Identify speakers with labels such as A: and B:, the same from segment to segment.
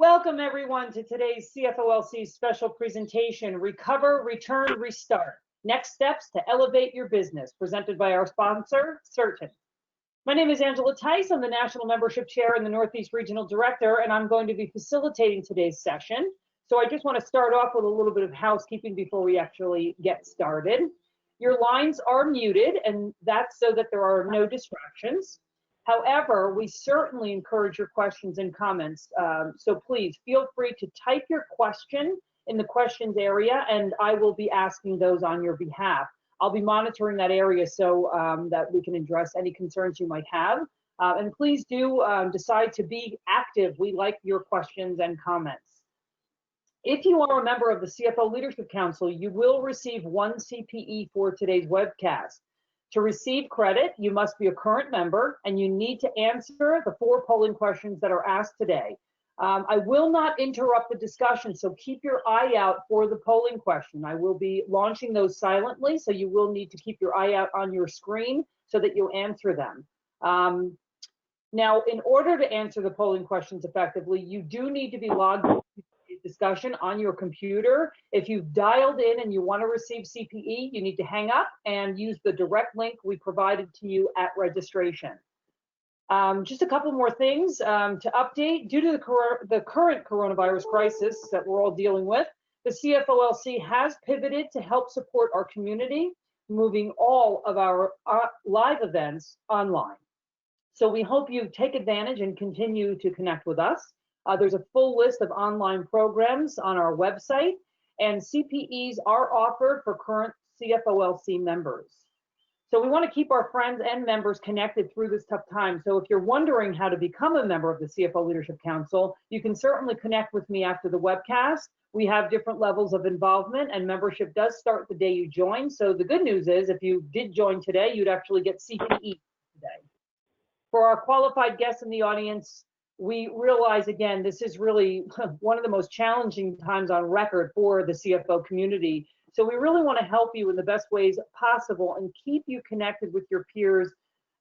A: Welcome everyone to today's CFOLC special presentation, Recover, Return, Restart, Next Steps to Elevate Your Business, presented by our sponsor, Certain. My name is Angela Tice. I'm the National Membership Chair and the Northeast Regional Director, and I'm going to be facilitating today's session. So I just want to start off with a little bit of housekeeping before we actually get started. Your lines are muted, and that's so that there are no distractions. However, we certainly encourage your questions and comments. So please feel free to type your question in the questions area, and I will be asking those on your behalf. I'll be monitoring that area so that we can address any concerns you might have. And please do decide to be active. We like your questions and comments. If you are a member of the CFO Leadership Council, you will receive 1 CPE for today's webcast. To receive credit, you must be a current member and you need to answer the 4 polling questions that are asked today. I will not interrupt the discussion, so keep your eye out for the polling question. I will be launching those silently, so you will need to keep your eye out on your screen so that you answer them. Now, in order to answer the polling questions effectively, you do need to be logged into the discussion on your computer. If you've dialed in and you want to receive CPE, you need to hang up and use the direct link we provided to you at registration. Just a couple more things to update. Due to the current coronavirus crisis that we're all dealing with, the CFOLC has pivoted to help support our community, moving all of our live events online. So we hope you take advantage and continue to connect with us. There's a full list of online programs on our website, and CPEs are offered for current CFOLC members. So we want to keep our friends and members connected through this tough time. So if you're wondering how to become a member of the CFO Leadership Council, you can certainly connect with me after the webcast. We have different levels of involvement, and membership does start the day you join. So the good news is if you did join today, you'd actually get CPE today. For our qualified guests in the audience, we realize, again, this is really one of the most challenging times on record for the CFO community. So we really want to help you in the best ways possible and keep you connected with your peers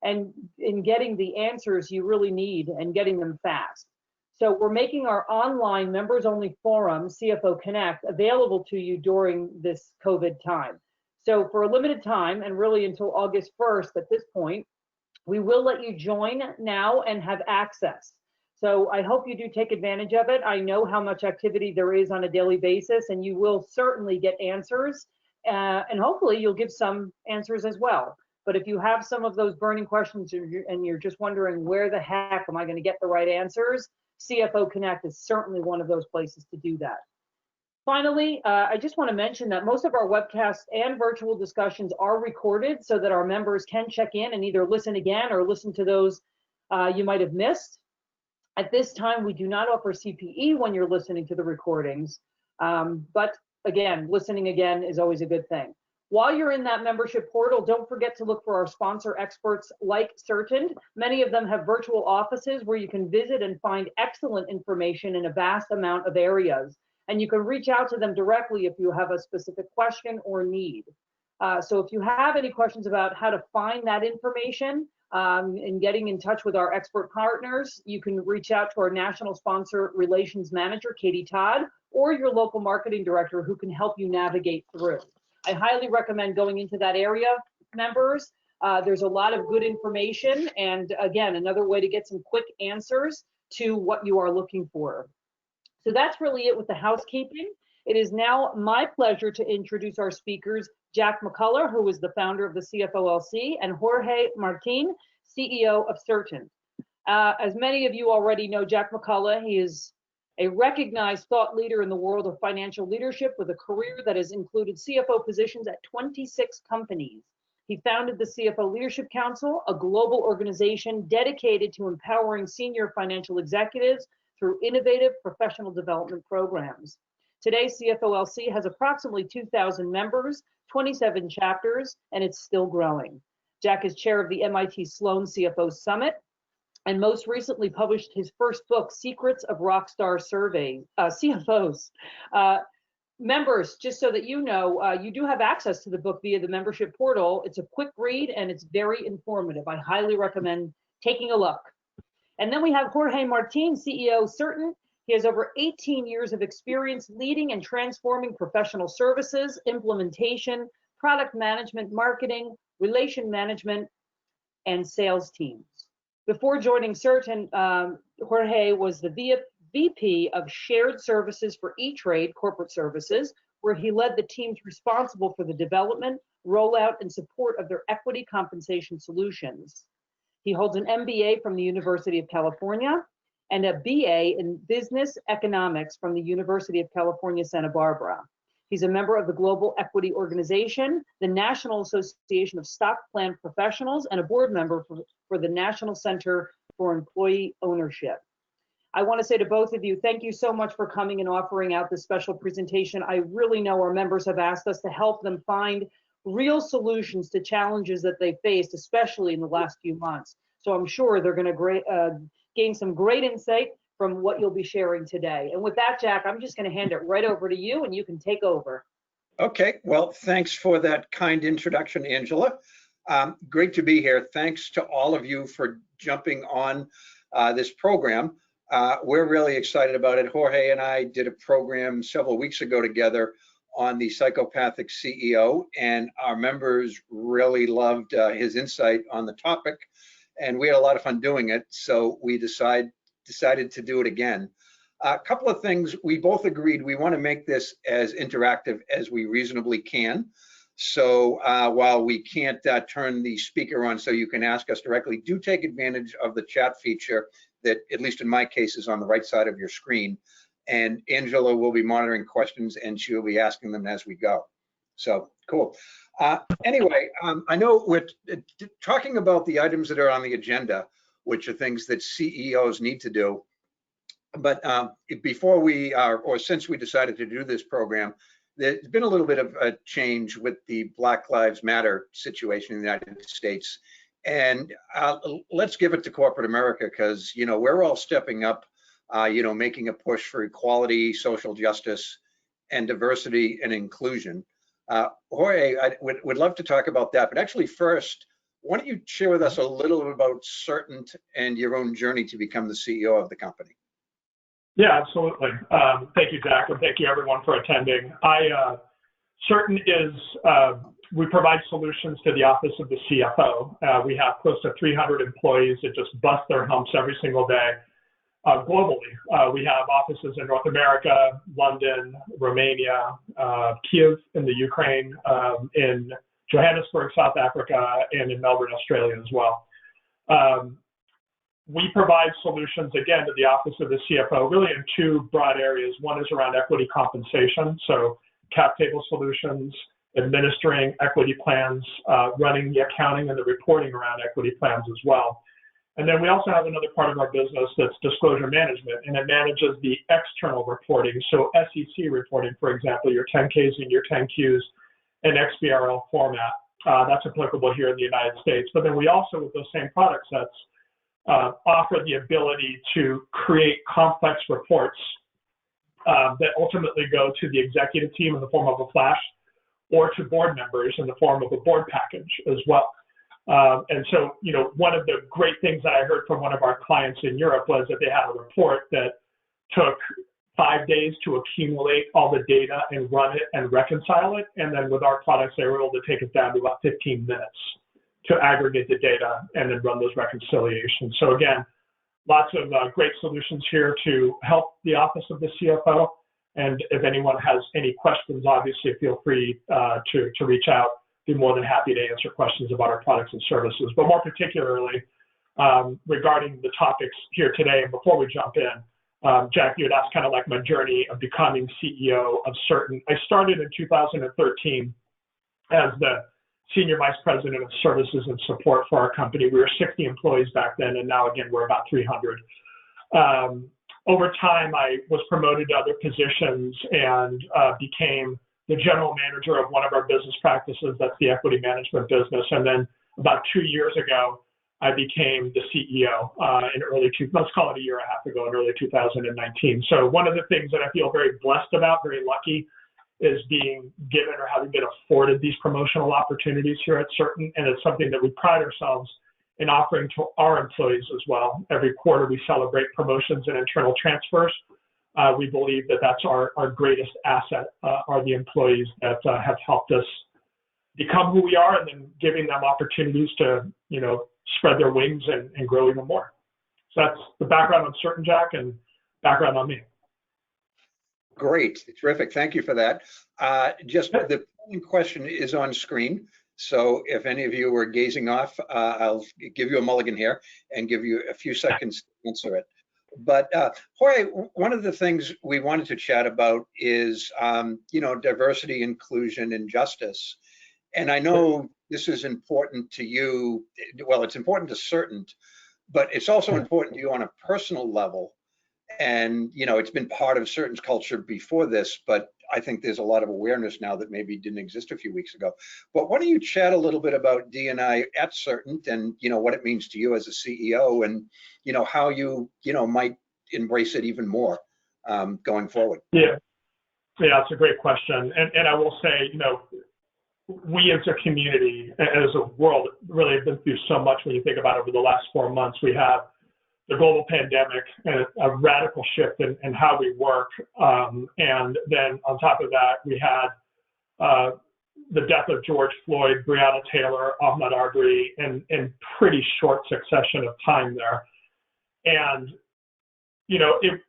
A: and in getting the answers you really need and getting them fast. So we're making our online members-only forum, CFO Connect, available to you during this COVID time. So for a limited time, and really until August 1st at this point, we will let you join now and have access. So I hope you do take advantage of it. I know how much activity there is on a daily basis, and you will certainly get answers, and hopefully you'll give some answers as well. But if you have some of those burning questions and you're just wondering where the heck am I going to get the right answers, CFO Connect is certainly one of those places to do that. Finally, I just want to mention that most of our webcasts and virtual discussions are recorded so that our members can check in and either listen again or listen to those you might have missed. At this time, we do not offer CPE when you're listening to the recordings, but again, listening again is always a good thing. While you're in that membership portal, don't forget to look for our sponsor experts like Certain. Many of them have virtual offices where you can visit and find excellent information in a vast amount of areas. And you can reach out to them directly if you have a specific question or need. So if you have any questions about how to find that information, and getting in touch with our expert partners, you can reach out to our National Sponsor Relations Manager, Katie Todd, or your local marketing director who can help you navigate through. I highly recommend going into that area, members. There's a lot of good information, and again, another way to get some quick answers to what you are looking for. So that's really it with the housekeeping. It is now my pleasure to introduce our speakers, Jack McCullough, who is the founder of the CFOLC, and Jorge Martin, CEO of Certain. As many of you already know, Jack McCullough, he is a recognized thought leader in the world of financial leadership with a career that has included CFO positions at 26 companies. He founded the CFO Leadership Council, a global organization dedicated to empowering senior financial executives through innovative professional development programs. Today, CFOLC has approximately 2,000 members, 27 chapters, and it's still growing. Jack is chair of the MIT Sloan CFO Summit, and most recently published his first book, Secrets of Rockstar CFOs. Members, just so that you know, you do have access to the book via the membership portal. It's a quick read and it's very informative. I highly recommend taking a look. And then we have Jorge Martin, CEO of Certain. He has over 18 years of experience leading and transforming professional services, implementation, product management, marketing, relation management, and sales teams. Before joining Certain, Jorge was the VP of Shared Services for E-Trade Corporate Services, where he led the teams responsible for the development, rollout, and support of their equity compensation solutions. He holds an MBA from the University of California and a BA in Business Economics from the University of California, Santa Barbara. He's a member of the Global Equity Organization, the National Association of Stock Plan Professionals, and a board member for the National Center for Employee Ownership. I want to say to both of you, thank you so much for coming and offering out this special presentation. I really know our members have asked us to help them find real solutions to challenges that they faced, especially in the last few months. So I'm sure they're going to gain some great insight from what you'll be sharing today. And with that, Jack, I'm just going to hand it right over to you and you can take over.
B: Okay, well, thanks for that kind introduction, Angela. Great to be here. Thanks to all of you for jumping on this program. We're really excited about it. Jorge and I did a program several weeks ago together on the psychopathic CEO, and our members really loved his insight on the topic, and we had a lot of fun doing it, so we decided to do it again. A couple of things, we both agreed we want to make this as interactive as we reasonably can. So while we can't turn the speaker on so you can ask us directly, do take advantage of the chat feature that, at least in my case, is on the right side of your screen. And Angela will be monitoring questions and she'll be asking them as we go. So cool. Anyway, I know we're talking about the items that are on the agenda, which are things that CEOs need to do. But before we are, or since we decided to do this program, there's been a little bit of a change with the Black Lives Matter situation in the United States. And let's give it to corporate America, because, you know, we're all stepping up, you know, making a push for equality, social justice, and diversity and inclusion. Jorge, I would love to talk about that. But actually first, why don't you share with us a little bit about Certain and your own journey to become the CEO of the company?
C: Yeah, absolutely. Thank you, Jack, and thank you everyone for attending. Certain is, we provide solutions to the office of the CFO. We have close to 300 employees that just bust their humps every single day. Globally, we have offices in North America, London, Romania, Kiev in the Ukraine, in Johannesburg, South Africa, and in Melbourne, Australia as well. We provide solutions, again, to the office of the CFO, really in two broad areas. One is around equity compensation, so cap table solutions, administering equity plans, running the accounting and the reporting around equity plans as well. And then we also have another part of our business that's disclosure management, and it manages the external reporting. So SEC reporting, for example, your 10Ks and your 10Qs in XBRL format. That's applicable here in the United States. But then we also, with those same product sets, offer the ability to create complex reports that ultimately go to the executive team in the form of a flash, or to board members in the form of a board package as well. And so, you know, one of the great things that I heard from one of our clients in Europe was that they had a report that took 5 days to accumulate all the data and run it and reconcile it. And then with our products, they were able to take it down to about 15 minutes to aggregate the data and then run those reconciliations. So again, lots of great solutions here to help the office of the CFO. And if anyone has any questions, obviously feel free to reach out. Be more than happy to answer questions about our products and services. But more particularly, regarding the topics here today, and before we jump in, Jack, you had asked kind of like my journey of becoming CEO of Certain. I started in 2013 as the Senior Vice President of Services and Support for our company. We were 60 employees back then, and now again, we're about 300. Over time, I was promoted to other positions and became the general manager of one of our business practices, that's the equity management business. And then about 2 years ago, I became the CEO let's call it a year and a half ago, in early 2019. So one of the things that I feel very blessed about, very lucky, is being given or having been afforded these promotional opportunities here at Certain. And it's something that we pride ourselves in offering to our employees as well. Every quarter, we celebrate promotions and internal transfers. We believe that that's our greatest asset, are the employees that have helped us become who we are, and then giving them opportunities to, spread their wings and grow even more. So that's the background on Certain Jack and background on me.
B: Great, terrific. Thank you for that. Just the following question is on screen. So if any of you were gazing off, I'll give you a mulligan here and give you a few seconds to answer it. But Jorge, one of the things we wanted to chat about is, diversity, inclusion, and justice. And I know this is important to you. Well, it's important to Certain, but it's also important to you on a personal level. And, it's been part of Certain's culture before this, but I think there's a lot of awareness now that maybe didn't exist a few weeks ago. But why don't you chat a little bit about D&I at Certain and, what it means to you as a CEO and, how you, might embrace it even more going forward?
C: Yeah, it's a great question. And I will say, we as a community, as a world, really have been through so much when you think about it over the last 4 months. We have the global pandemic and a radical shift in how we work. And then on top of that, we had the death of George Floyd, Breonna Taylor, Ahmaud Arbery, in pretty short succession of time there. And,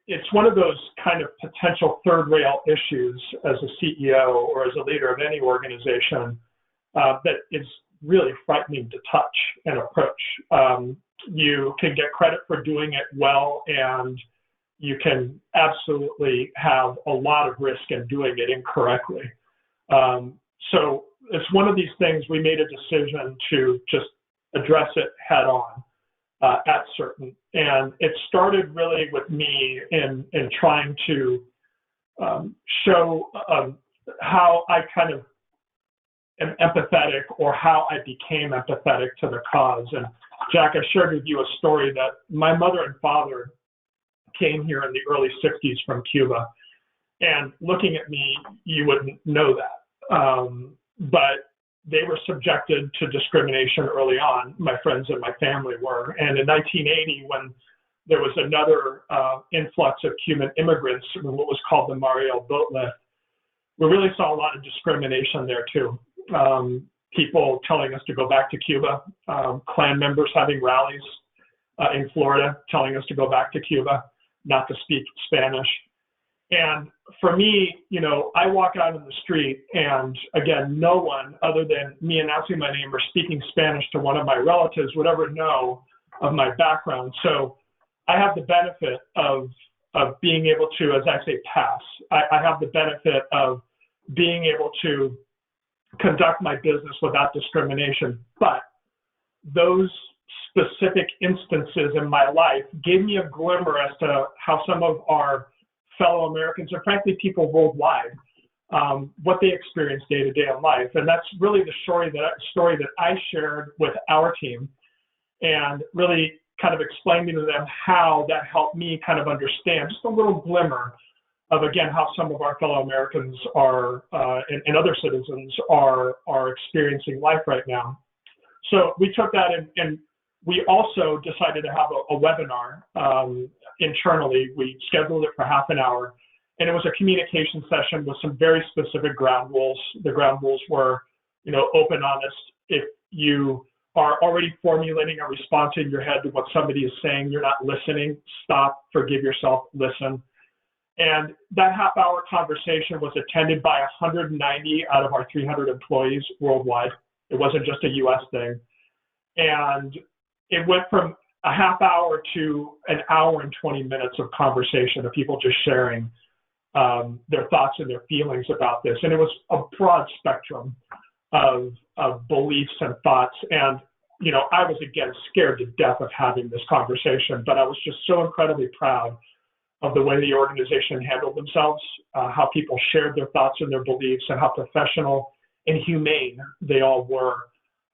C: it's one of those kind of potential third rail issues as a CEO or as a leader of any organization that is really frightening to touch and approach. You can get credit for doing it well, and you can absolutely have a lot of risk in doing it incorrectly. So it's one of these things we made a decision to just address it head on at Certain. And it started really with me in trying to show how I kind of am empathetic, or how I became empathetic to the cause. And Jack, I shared with you a story that my mother and father came here in the early 60s from Cuba. And looking at me, you wouldn't know that. But they were subjected to discrimination early on. My friends and my family were. And in 1980, when there was another influx of Cuban immigrants in what was called the Mariel Boat Lift, we really saw a lot of discrimination there too. People telling us to go back to Cuba, Klan members having rallies in Florida telling us to go back to Cuba, not to speak Spanish. And for me, I walk out in the street, and again, no one other than me announcing my name or speaking Spanish to one of my relatives would ever know of my background. So I have the benefit of being able to, as I say, pass. I have the benefit of being able to conduct my business without discrimination. But those specific instances in my life gave me a glimmer as to how some of our fellow Americans, and frankly, people worldwide, what they experience day to day in life. And that's really the story that I shared with our team, and really kind of explaining to them how that helped me kind of understand just a little glimmer of, again, how some of our fellow Americans are and other citizens are experiencing life right now. So we took that and we also decided to have a webinar internally. We scheduled it for half an hour, and it was a communication session with some very specific ground rules. The ground rules were, open, honest. If you are already formulating a response in your head to what somebody is saying, you're not listening, stop, forgive yourself, listen. And that half-hour conversation was attended by 190 out of our 300 employees worldwide. It wasn't just a U.S. thing. And it went from a half hour to an hour and 20 minutes of conversation of people just sharing their thoughts and their feelings about this. And it was a broad spectrum of beliefs and thoughts. And, I was, again, scared to death of having this conversation, but I was just so incredibly proud of the way the organization handled themselves, how people shared their thoughts and their beliefs, and how professional and humane they all were.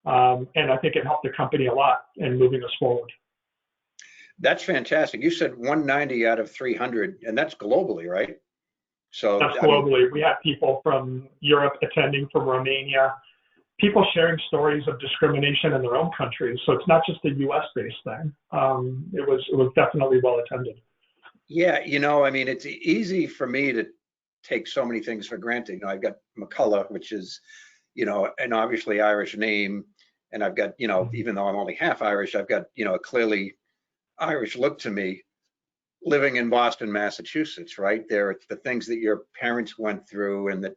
C: And I think it helped the company a lot in moving us forward.
B: That's fantastic. You said 190 out of 300, and that's globally, right? So
C: that's globally. We had people from Europe attending, from Romania, people sharing stories of discrimination in their own countries. So it's not just a U.S. based thing. It was definitely well attended.
B: Yeah, I mean, it's easy for me to take so many things for granted. I've got McCullough, which is, an obviously Irish name. And I've got, even though I'm only half Irish, I've got, a clearly Irish look to me living in Boston, Massachusetts, right? There are the things that your parents went through and that,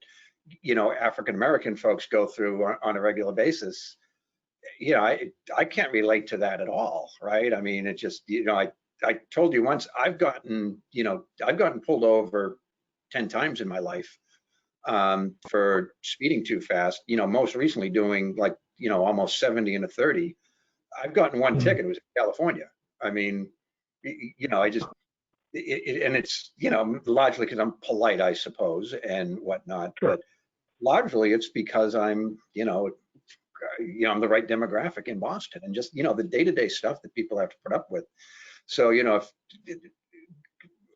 B: African-American folks go through on a regular basis. I can't relate to that at all, right? I mean, it just, I told you once, I've gotten pulled over 10 times in my life for speeding too fast. Most recently doing like, almost 70 and a 30. I've gotten one
C: Mhm.
B: ticket. It was in California. I mean, I just, and it's, largely because I'm polite, I suppose, and whatnot.
C: Sure.
B: But largely it's because I'm the right demographic in Boston, and just, the day-to-day stuff that people have to put up with. So,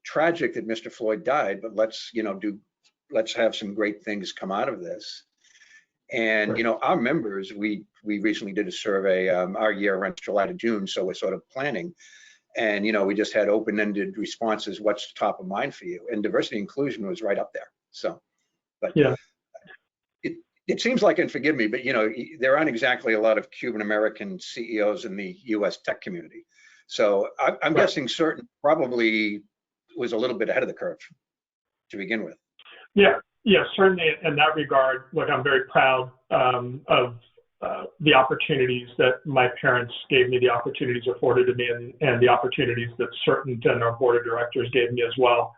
B: tragic that Mr. Floyd died, but let's have some great things come out of this. And,
C: Right.
B: our members, we recently did a survey. Our year runs July to June, so we're sort of planning. And, we just had open-ended responses. What's top of mind for you? And diversity inclusion was right up there. So, but
C: Yeah.
B: it seems like, and forgive me, but, there aren't exactly a lot of Cuban American CEOs in the US tech community. So I'm
C: Right.
B: guessing Certain probably was a little bit ahead of the curve to begin with.
C: Yeah, certainly in that regard. Look, I'm very proud of the opportunities that my parents gave me, the opportunities afforded to me, and the opportunities that Certain and our board of directors gave me as well.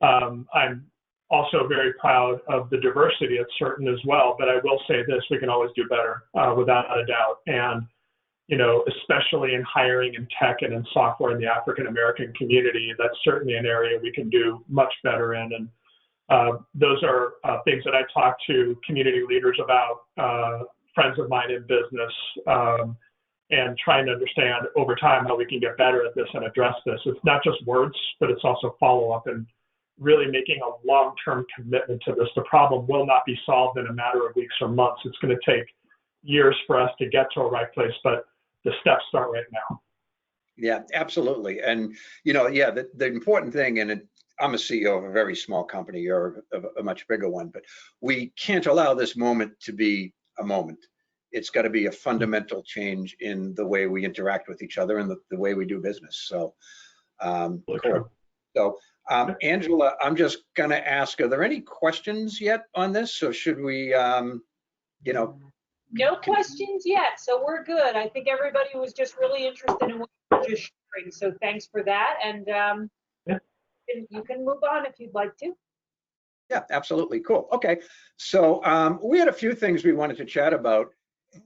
C: I'm also very proud of the diversity at Certain as well, but I will say this: we can always do better, without a doubt. And especially in hiring in tech and in software in the African American community, that's certainly an area we can do much better in. And those are things that I talk to community leaders about, friends of mine in business, and trying to understand over time how we can get better at this and address this. It's not just words, but it's also follow-up and really making a long-term commitment to this. The problem will not be solved in a matter of weeks or months. It's going to take years for us to get to a right place, but the steps start right now.
B: Yeah, absolutely. And, the important thing, and I'm a CEO of a very small company, you're a much bigger one, but we can't allow this moment to be a moment. It's got to be a fundamental change in the way we interact with each other and the way we do business. So, cool. So, Angela, I'm just going to ask, are there any questions yet on this? Or should we,
A: No questions yet, so we're good. I think everybody was just really interested in what you were just sharing, so thanks for that. And you can move on if you'd like to.
B: Yeah, absolutely. Cool. Okay. So we had a few things we wanted to chat about.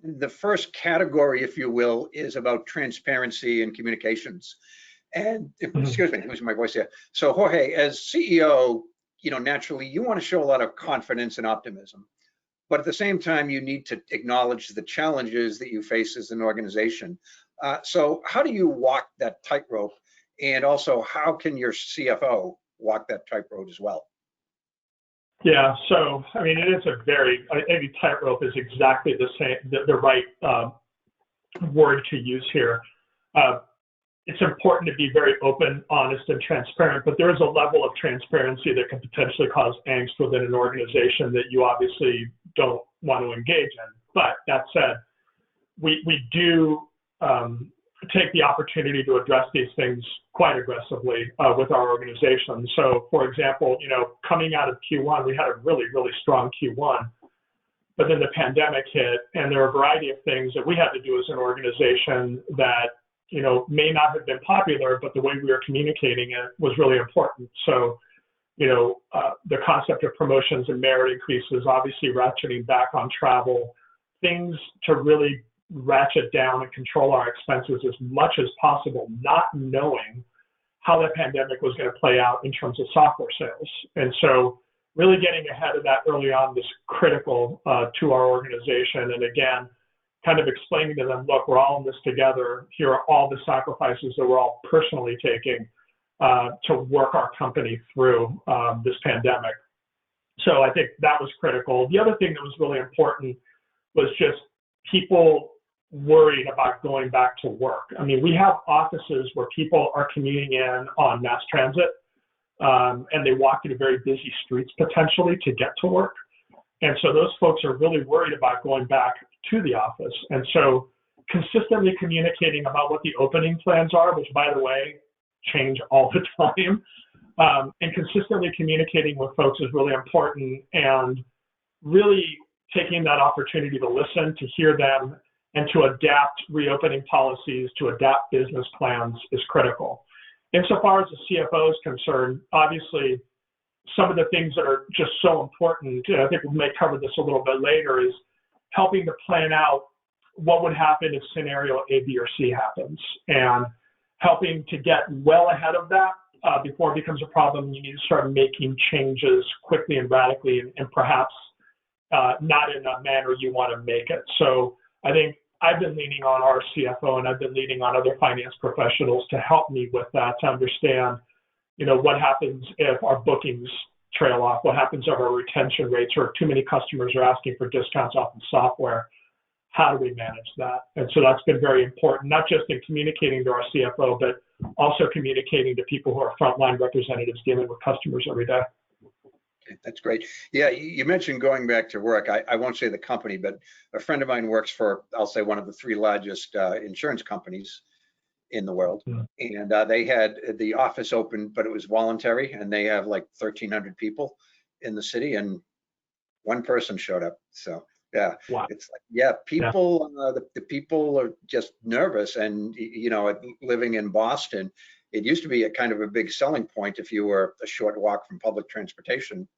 B: The first category, if you will, is about transparency and communications. And excuse me, losing my voice here. So Jorge, as CEO, naturally you want to show a lot of confidence and optimism, but at the same time, you need to acknowledge the challenges that you face as an organization. So how do you walk that tightrope? And also, how can your CFO walk that tightrope as well?
C: Yeah, so I mean, it is maybe tightrope is exactly the same, the right word to use here. It's important to be very open, honest, and transparent, but there is a level of transparency that can potentially cause angst within an organization that you obviously don't want to engage in. But that said, we do take the opportunity to address these things quite aggressively with our organization. So, for example, coming out of Q1, we had a really, really strong Q1, but then the pandemic hit, and there are a variety of things that we had to do as an organization that may not have been popular, but the way we were communicating it was really important. So, the concept of promotions and merit increases, obviously ratcheting back on travel, things to really ratchet down and control our expenses as much as possible, not knowing how the pandemic was going to play out in terms of software sales. And so really getting ahead of that early on was critical to our organization. And again, kind of explaining to them, look, we're all in this together. Here are all the sacrifices that we're all personally taking to work our company through this pandemic. So I think that was critical. The other thing that was really important was just people worried about going back to work. I mean, we have offices where people are commuting in on mass transit, and they walk into very busy streets potentially to get to work. And so those folks are really worried about going back to the office. And so consistently communicating about what the opening plans are, which by the way, change all the time, and consistently communicating with folks is really important, and really taking that opportunity to listen, to hear them, and to adapt reopening policies, to adapt business plans is critical. Insofar as the CFO is concerned, obviously, some of the things that are just so important, and I think we may cover this a little bit later, is helping to plan out what would happen if scenario A, B, or C happens, and helping to get well ahead of that before it becomes a problem. You need to start making changes quickly and radically, and perhaps not in a manner you want to make it. So I think I've been leaning on our CFO, and I've been leaning on other finance professionals to help me with that, to understand, what happens if our bookings trail off, what happens if our retention rates, or too many customers are asking for discounts off the software. How do we manage that? And so that's been very important, not just in communicating to our CFO, but also communicating to people who are frontline representatives dealing with customers every day.
B: Okay, that's great. Yeah, you mentioned going back to work. I won't say the company, but a friend of mine works for, I'll say, one of the 3 largest insurance companies in the world. And they had the office open, but it was voluntary, and they have like 1,300 people in the city, and one person showed up. So yeah,
C: wow.
B: It's like, yeah, people, the people are just nervous. And, living in Boston, it used to be a kind of a big selling point if you were a short walk from public transportation.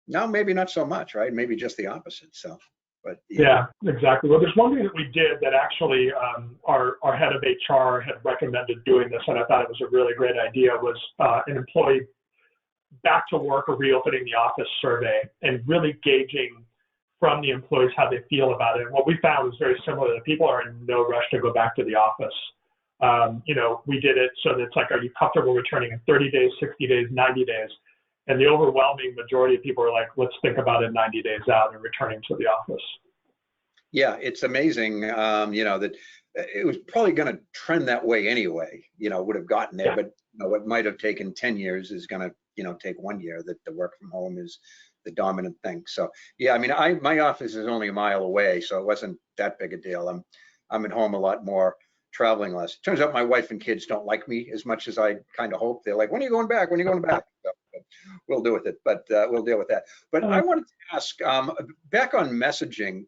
B: Now, maybe not so much, right? Maybe just the opposite. So, but
C: yeah, exactly. Well, there's one thing that we did that actually our head of HR had recommended doing this, and I thought it was a really great idea, was an employee back to work or reopening the office survey, and really gauging from the employees how they feel about it. And what we found was very similar, that people are in no rush to go back to the office. We did it so that it's like, are you comfortable returning in 30 days, 60 days, 90 days? And the overwhelming majority of people are like, let's think about it 90 days out and returning to the office.
B: Yeah, it's amazing, that it was probably going to trend that way anyway, would have gotten there. Yeah. But what might have taken 10 years is going to, take 1 year, that the work from home is the dominant thing. So yeah, I mean, my office is only a mile away, so it wasn't that big a deal. I'm at home a lot more, traveling less. Turns out my wife and kids don't like me as much as I kind of hoped. They're like, when are you going back? When are you going back? So, we'll do with it, but we'll deal with that. But I wanted to ask, back on messaging,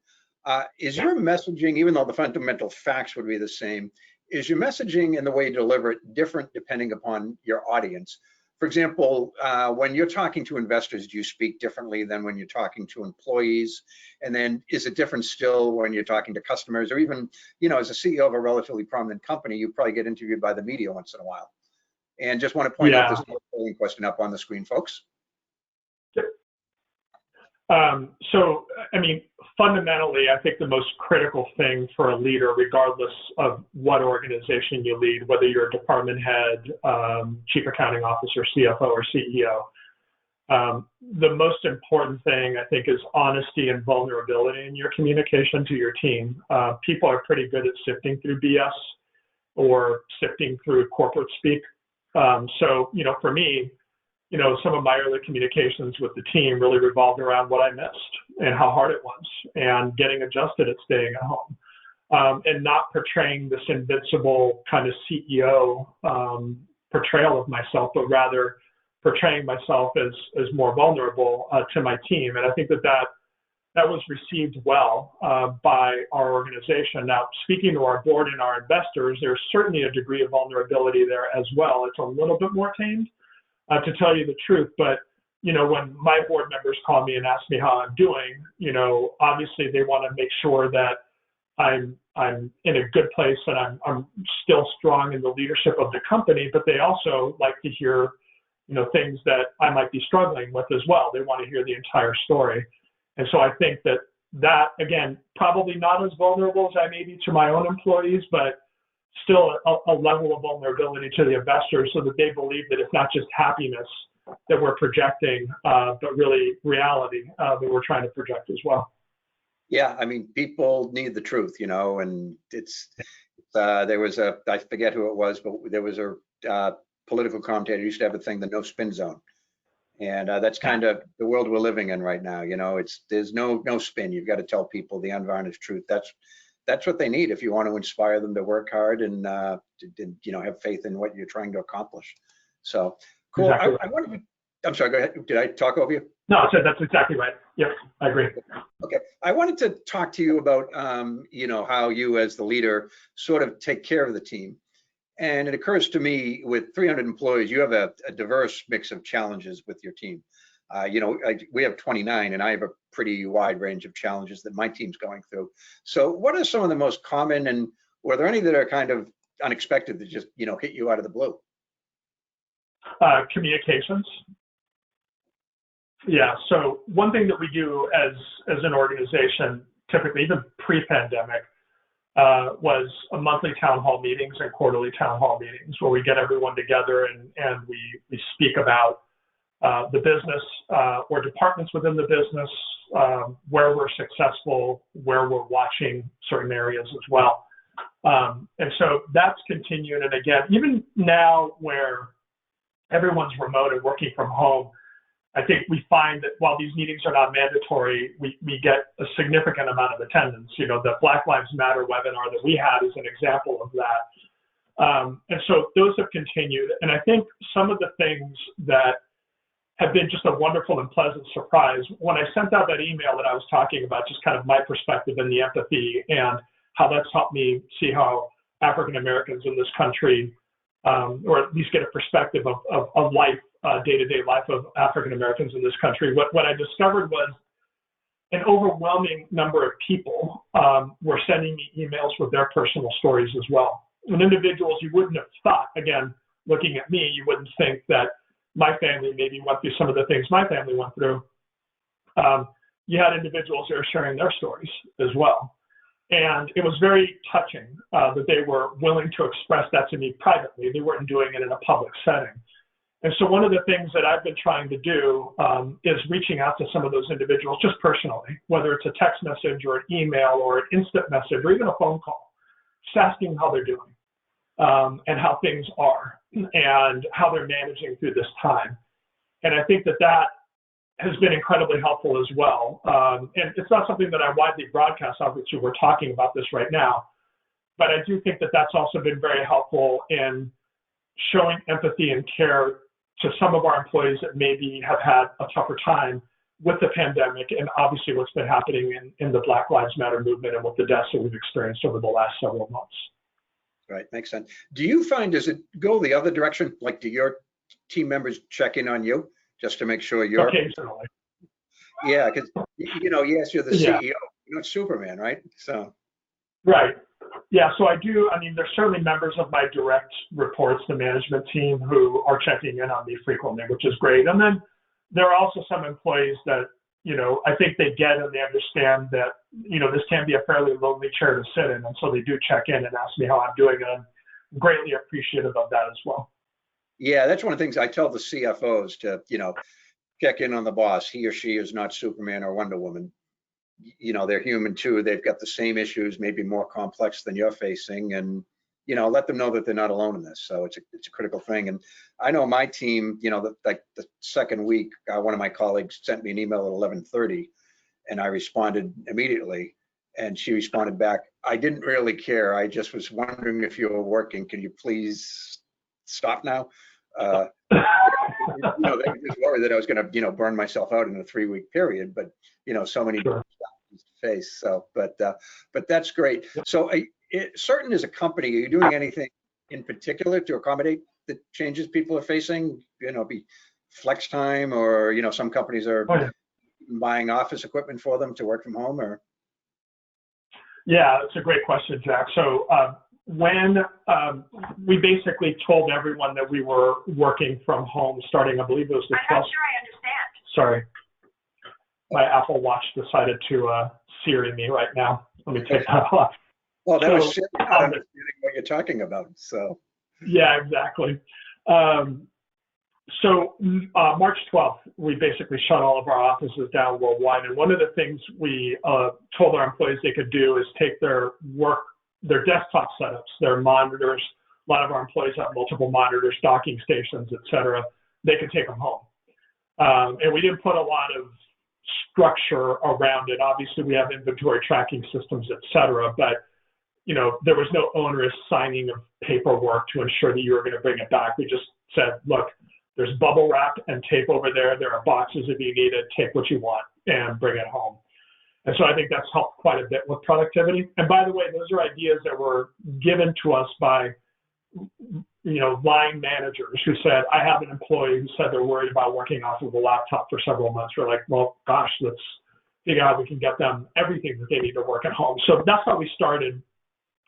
B: is your messaging, even though the fundamental facts would be the same, is your messaging and the way you deliver it different depending upon your audience? For example, when you're talking to investors, do you speak differently than when you're talking to employees? And then is it different still when you're talking to customers, or even, as a CEO of a relatively prominent company, you probably get interviewed by the media once in a while? And just want to point out this polling question up on the screen, folks.
C: So, I mean, fundamentally, I think the most critical thing for a leader, regardless of what organization you lead, whether you're a department head, chief accounting officer, CFO, or CEO, the most important thing, I think, is honesty and vulnerability in your communication to your team. People are pretty good at sifting through BS or sifting through corporate speak. So, for me, some of my early communications with the team really revolved around what I missed and how hard it was, and getting adjusted at staying at home, and not portraying this invincible kind of CEO portrayal of myself, but rather portraying myself as more vulnerable to my team. And I think that was received well by our organization. Now, speaking to our board and our investors, there's certainly a degree of vulnerability there as well. It's a little bit more tamed, to tell you the truth. But, when my board members call me and ask me how I'm doing, obviously they want to make sure that I'm in a good place and I'm still strong in the leadership of the company, but they also like to hear, things that I might be struggling with as well. They want to hear the entire story. And so I think that again, probably not as vulnerable as I may be to my own employees, but still a level of vulnerability to the investors, so that they believe that it's not just happiness that we're projecting, but really reality that we're trying to project as well.
B: Yeah, I mean, people need the truth, and it's there was I forget who it was, but there was a political commentator used to have a thing, the no spin zone. And that's kind of the world we're living in right now. There's no spin. You've got to tell people the unvarnished truth. That's what they need if you want to inspire them to work hard and have faith in what you're trying to accomplish. So cool.
C: Exactly.
B: I'm sorry, go ahead. Did I talk over you?
C: No, so that's exactly right. Yep, I agree.
B: Okay. I wanted to talk to you about, how you as the leader sort of take care of the team. And it occurs to me with 300 employees, you have a diverse mix of challenges with your team. We have 29 and I have a pretty wide range of challenges that my team's going through. So what are some of the most common, and were there any that are kind of unexpected that just, hit you out of the blue?
C: Communications. Yeah, so one thing that we do as an organization, typically even pre-pandemic, was a monthly town hall meetings and quarterly town hall meetings where we get everyone together and we speak about the business or departments within the business, where we're successful, where we're watching certain areas as well. And so that's continued. And again, even now where everyone's remote and working from home, I think we find that while these meetings are not mandatory, we get a significant amount of attendance. The Black Lives Matter webinar that we had is an example of that. And so those have continued. And I think some of the things that have been just a wonderful and pleasant surprise, when I sent out that email that I was talking about, just kind of my perspective and the empathy and how that's helped me see how African Americans in this country, or at least get a perspective of life, day-to-day life of African Americans in this country. What I discovered was an overwhelming number of people were sending me emails with their personal stories as well. And individuals you wouldn't have thought, again, looking at me, you wouldn't think that my family maybe went through some of the things my family went through. You had individuals who are sharing their stories as well. And it was very touching that they were willing to express that to me privately. They weren't doing it in a public setting. And so one of the things that I've been trying to do is reaching out to some of those individuals just personally, whether it's a text message or an email or an instant message or even a phone call, just asking how they're doing and how things are and how they're managing through this time. And I think that has been incredibly helpful as well. And it's not something that I widely broadcast. Obviously, we're talking about this right now. But I do think that that's also been very helpful in showing empathy and care to some of our employees that maybe have had a tougher time with the pandemic and obviously what's been happening in the Black Lives Matter movement and with the deaths that we've experienced over the last several months.
B: Right, makes sense. Do you find, does it go the other direction? Like, do your team members check in on you just to make sure you're...
C: Occasionally.
B: Yeah, because, yes, you're the CEO, you're not Superman, right? So...
C: Right. Yeah, so I do. I mean, there's certainly members of my direct reports, the management team, who are checking in on me frequently, which is great. And then there are also some employees that, I think they get and they understand that, this can be a fairly lonely chair to sit in. And so they do check in and ask me how I'm doing. And I'm greatly appreciative of that as well.
B: Yeah, that's one of the things I tell the CFOs to, check in on the boss. He or she is not Superman or Wonder Woman. They're human too. They've got the same issues, maybe more complex than you're facing, and let them know that they're not alone in this. So it's a critical thing. And I know my team, the second week, one of my colleagues sent me an email at 11:30, and I responded immediately, and she responded back, "I didn't really care. I just was wondering if you were working. Can you please stop now?" They were just worried that I was going to, burn myself out in a 3-week period, but so many
C: Sure.
B: things to face. So, but that's great. So, Certain as a company, are you doing anything in particular to accommodate the changes people are facing? Be flex time, or some companies are buying office equipment for them to work from home, or?
C: Yeah, it's a great question, Jack. So when we basically told everyone that we were working from home starting, I believe it was the 12th.
D: I'm not sure I understand.
C: Sorry. My Apple Watch decided to Siri me right now. Let me take that off.
B: Well, that was
C: So,
B: not understanding what you're talking about. So.
C: Yeah, exactly. So March 12th, we basically shut all of our offices down worldwide. And one of the things we told our employees they could do is take their desktop setups, their monitors, a lot of our employees have multiple monitors, docking stations, et cetera. They can take them home. And we didn't put a lot of structure around it. Obviously, we have inventory tracking systems, et cetera, but there was no onerous signing of paperwork to ensure that you were going to bring it back. We just said, look, there's bubble wrap and tape over there. There are boxes if you need it. Take what you want and bring it home. And so I think that's helped quite a bit with productivity. And by the way, those are ideas that were given to us by line managers who said, I have an employee who said they're worried about working off of a laptop for several months. We're like, well, gosh, let's figure out how we can get them everything that they need to work at home. So that's how we started.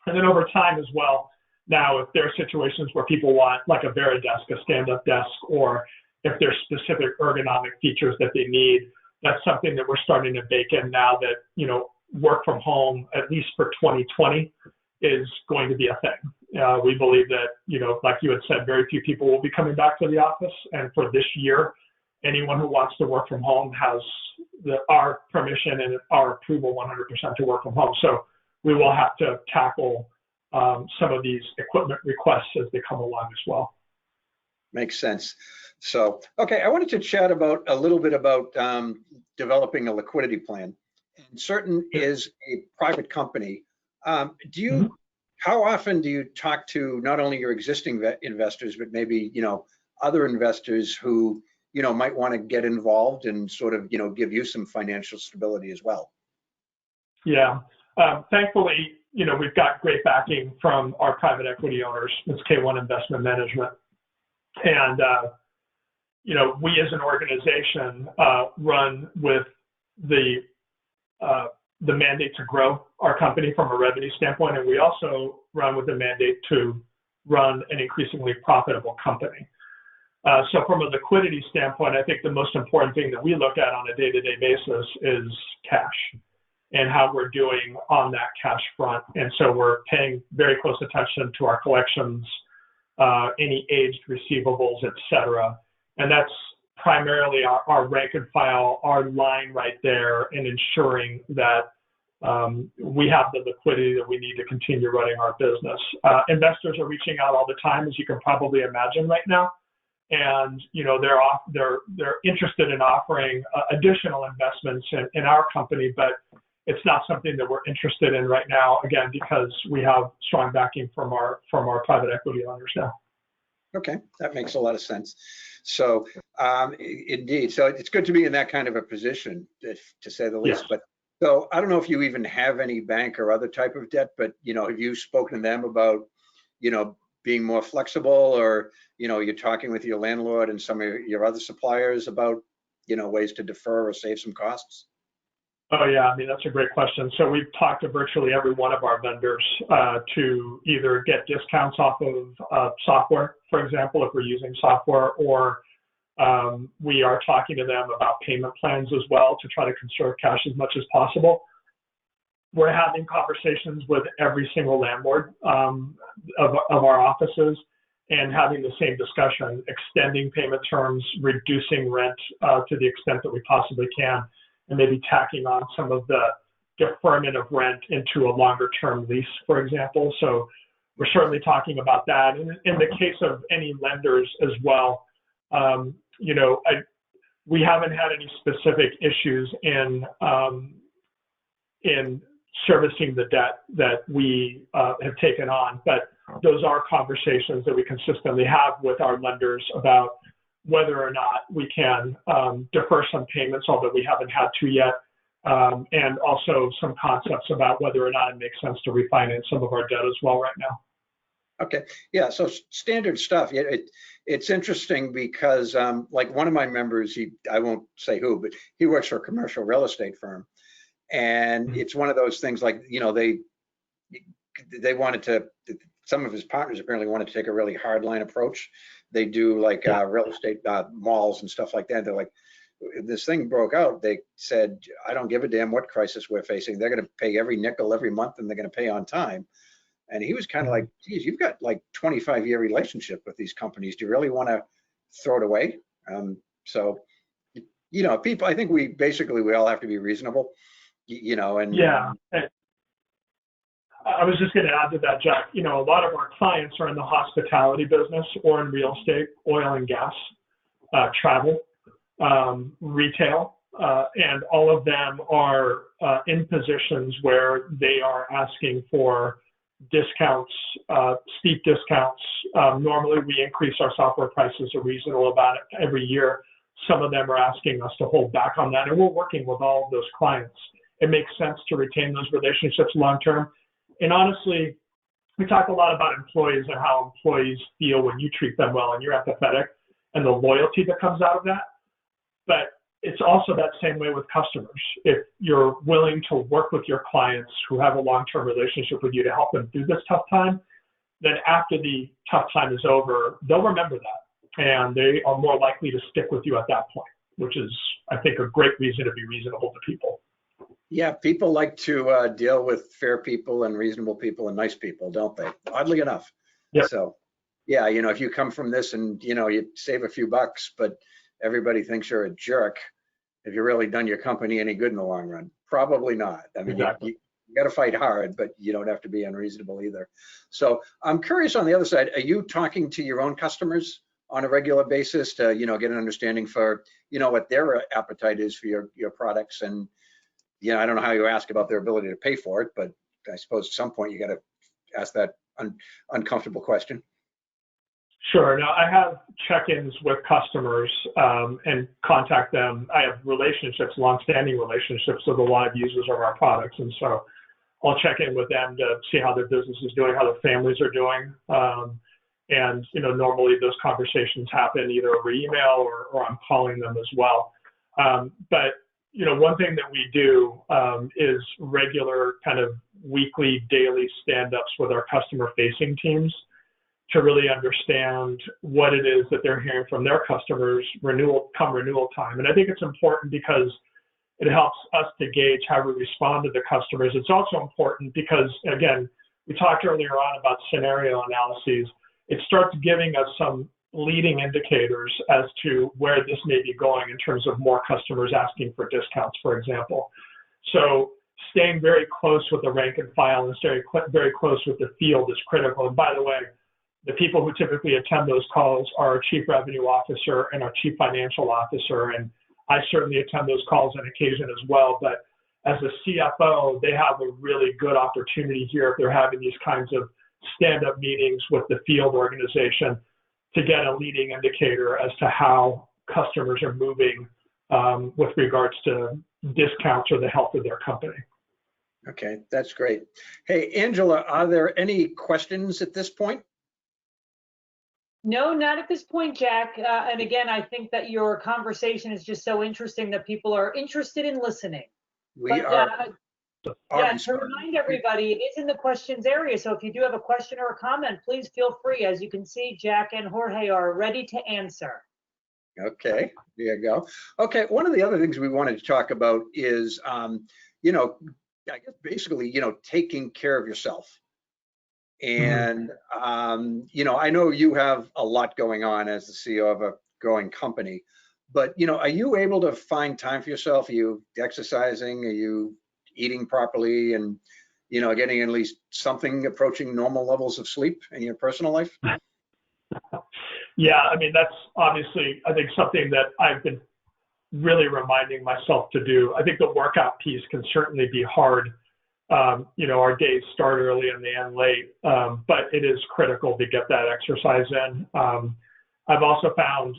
C: And then over time as well, now if there are situations where people want like a Veridesk, a stand-up desk, or if there's specific ergonomic features that they need, that's something that we're starting to bake in now that, work from home, at least for 2020, is going to be a thing. We believe that, like you had said, very few people will be coming back to the office. And for this year, anyone who wants to work from home has our permission and our approval 100% to work from home. So we will have to tackle some of these equipment requests as they come along as well.
B: Makes sense. So, okay, I wanted to chat a little bit about developing a liquidity plan. And Certain is a private company. How often do you talk to not only your existing investors, but maybe, other investors who, might want to get involved and sort of, give you some financial stability as well?
C: Yeah. Thankfully, we've got great backing from our private equity owners. It's K1 Investment Management. And, we as an organization run with the mandate to grow our company from a revenue standpoint. And we also run with the mandate to run an increasingly profitable company. So from a liquidity standpoint, I think the most important thing that we look at on a day-to-day basis is cash and how we're doing on that cash front. And so we're paying very close attention to our collections, any aged receivables, et cetera. And that's primarily our rank and file, our line right there, and ensuring that we have the liquidity that we need to continue running our business. Investors are reaching out all the time, as you can probably imagine right now. And, they're interested in offering additional investments in our company, but it's not something that we're interested in right now, again, because we have strong backing from our private equity owners now.
B: Okay, that makes a lot of sense. So indeed, so it's good to be in that kind of a position, to say the least.
C: Yes.
B: But so I don't know if you even have any bank or other type of debt, but have you spoken to them about being more flexible, or you're talking with your landlord and some of your other suppliers about ways to defer or save some costs?
C: Oh yeah, I mean, that's a great question. So we've talked to virtually every one of our vendors to either get discounts off of software, for example, if we're using software, or we are talking to them about payment plans as well to try to conserve cash as much as possible. We're having conversations with every single landlord of our offices and having the same discussion, extending payment terms, reducing rent to the extent that we possibly can, and maybe tacking on some of the deferment of rent into a longer term lease, for example. So we're certainly talking about that. And in the case of any lenders as well, we haven't had any specific issues in servicing the debt that we have taken on, but those are conversations that we consistently have with our lenders about whether or not we can defer some payments, although we haven't had to yet, and also some concepts about whether or not it makes sense to refinance some of our debt as well right now.
B: Okay, yeah, so standard stuff. It's interesting because like one of my members, I won't say who, but he works for a commercial real estate firm. And it's one of those things like, they wanted to, some of his partners apparently wanted to take a really hard line approach. They do like real estate malls and stuff like that. They're like, if this thing broke out, they said, I don't give a damn what crisis we're facing. They're going to pay every nickel every month, and they're going to pay on time. And he was kind of like, geez, you've got like 25-year relationship with these companies. Do you really want to throw it away? So, people, I think we all have to be reasonable, and
C: yeah. I was just going to add to that, Jack. You know, a lot of our clients are in the hospitality business or in real estate, oil and gas, travel, retail, and all of them are in positions where they are asking for discounts, steep discounts. Normally, we increase our software prices a reasonable amount every year. Some of them are asking us to hold back on that, and we're working with all of those clients. It makes sense to retain those relationships long term. And honestly, we talk a lot about employees and how employees feel when you treat them well and you're empathetic and the loyalty that comes out of that. But it's also that same way with customers. If you're willing to work with your clients who have a long-term relationship with you to help them through this tough time, then after the tough time is over, they'll remember that. And they are more likely to stick with you at that point, which is, I think, a great reason to be reasonable to people.
B: Yeah, people like to deal with fair people and reasonable people and nice people, don't they? Oddly enough.
C: Yep.
B: So, yeah, you know, if you come from this and, you know, you save a few bucks, but everybody thinks you're a jerk, have you really done your company any good in the long run? Probably not. I mean,
C: Exactly.
B: you got to fight hard, but you don't have to be unreasonable either. So I'm curious on the other side, are you talking to your own customers on a regular basis to, you know, get an understanding for, you know, what their appetite is for your products? And, yeah, I don't know how you ask about their ability to pay for it, but I suppose at some point you got to ask that uncomfortable question.
C: Sure. Now, I have check-ins with customers and contact them. I have relationships, long-standing relationships with a lot of users of our products. And so I'll check in with them to see how their business is doing, how their families are doing. And, you know, normally those conversations happen either over email or I'm calling them as well. But you know, one thing that we do is regular kind of weekly, daily stand-ups with our customer-facing teams to really understand what it is that they're hearing from their customers renewal time. And I think it's important because it helps us to gauge how we respond to the customers. It's also important because, again, we talked earlier on about scenario analyses. It starts giving us some leading indicators as to where this may be going in terms of more customers asking for discounts, for example. So staying very close with the rank and file and staying very close with the field is critical. And by the way, the people who typically attend those calls are our Chief Revenue Officer and our Chief Financial Officer. And I certainly attend those calls on occasion as well. But as a CFO, they have a really good opportunity here if they're having these kinds of stand-up meetings with the field organization to get a leading indicator as to how customers are moving with regards to discounts or the health of their company.
B: Okay, that's great. Hey, Angela, are there any questions at this point?
A: No, not at this point, Jack. And again, I think that your conversation is just so interesting that people are interested in listening. Yeah, to remind everybody, it is in the questions area. So if you do have a question or a comment, please feel free. As you can see, Jack and Jorge are ready to answer.
B: Okay, there you go. Okay, one of the other things we wanted to talk about is, you know, I guess basically, you know, taking care of yourself. And, you know, I know you have a lot going on as the CEO of a growing company, but, you know, are you able to find time for yourself? Are you exercising? Are you eating properly and, you know, getting at least something approaching normal levels of sleep in your personal life?
C: Yeah, I mean, that's obviously, I think, something that I've been really reminding myself to do. I think the workout piece can certainly be hard. You know, our days start early and they end late, but it is critical to get that exercise in. I've also found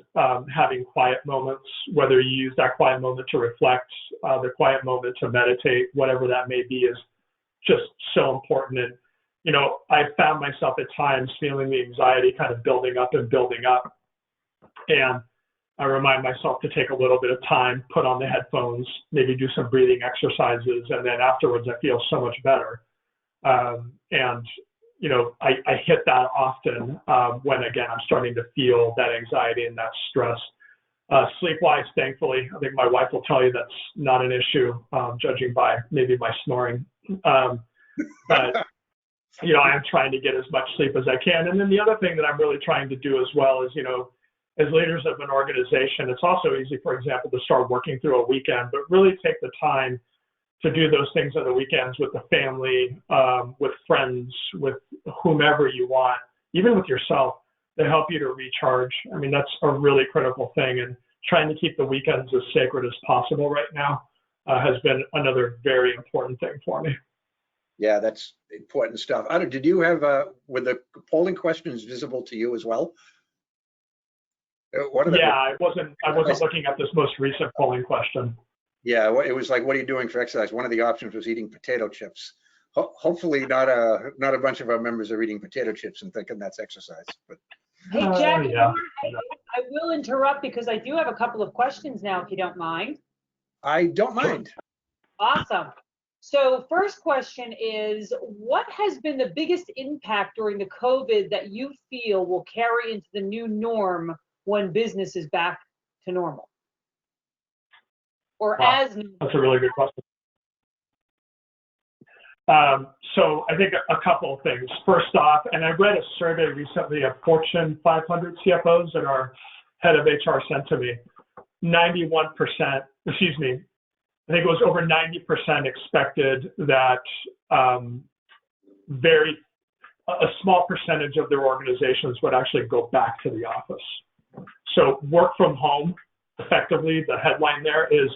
C: having quiet moments, whether you use that quiet moment to reflect, the quiet moment to meditate, whatever that may be, is just so important. And, you know, I found myself at times feeling the anxiety kind of building up and building up. And I remind myself to take a little bit of time, put on the headphones, maybe do some breathing exercises, and then afterwards I feel so much better. And you know, I hit that often when, again, I'm starting to feel that anxiety and that stress. Sleep-wise, thankfully, I think my wife will tell you that's not an issue, judging by maybe my snoring. But, you know, I'm trying to get as much sleep as I can. And then the other thing that I'm really trying to do as well is, you know, as leaders of an organization, it's also easy, for example, to start working through a weekend, but really take the time to do those things on the weekends with the family, with friends, with whomever you want, even with yourself, to help you to recharge. I mean, that's a really critical thing. And trying to keep the weekends as sacred as possible right now has been another very important thing for me.
B: Yeah, that's important stuff. Did you have, were the polling questions visible to you as well?
C: Yeah, I wasn't looking at this most recent polling question.
B: Yeah, it was like, what are you doing for exercise? One of the options was eating potato chips. Hopefully not a bunch of our members are eating potato chips and thinking that's exercise. But
A: Hey, Jack,
C: yeah.
A: I will interrupt because I do have a couple of questions now, if you don't mind.
B: I don't mind.
A: Awesome. So first question is, what has been the biggest impact during the COVID that you feel will carry into the new norm when business is back to normal? Or
C: Wow,
A: as normal?
C: that's a really good question. So I think a couple of things. First off, and I read a survey recently of Fortune 500 CFOs that our head of HR sent to me. 91%, excuse me, I think it was over 90% expected that a small percentage of their organizations would actually go back to the office. So work from home, effectively, the headline there is,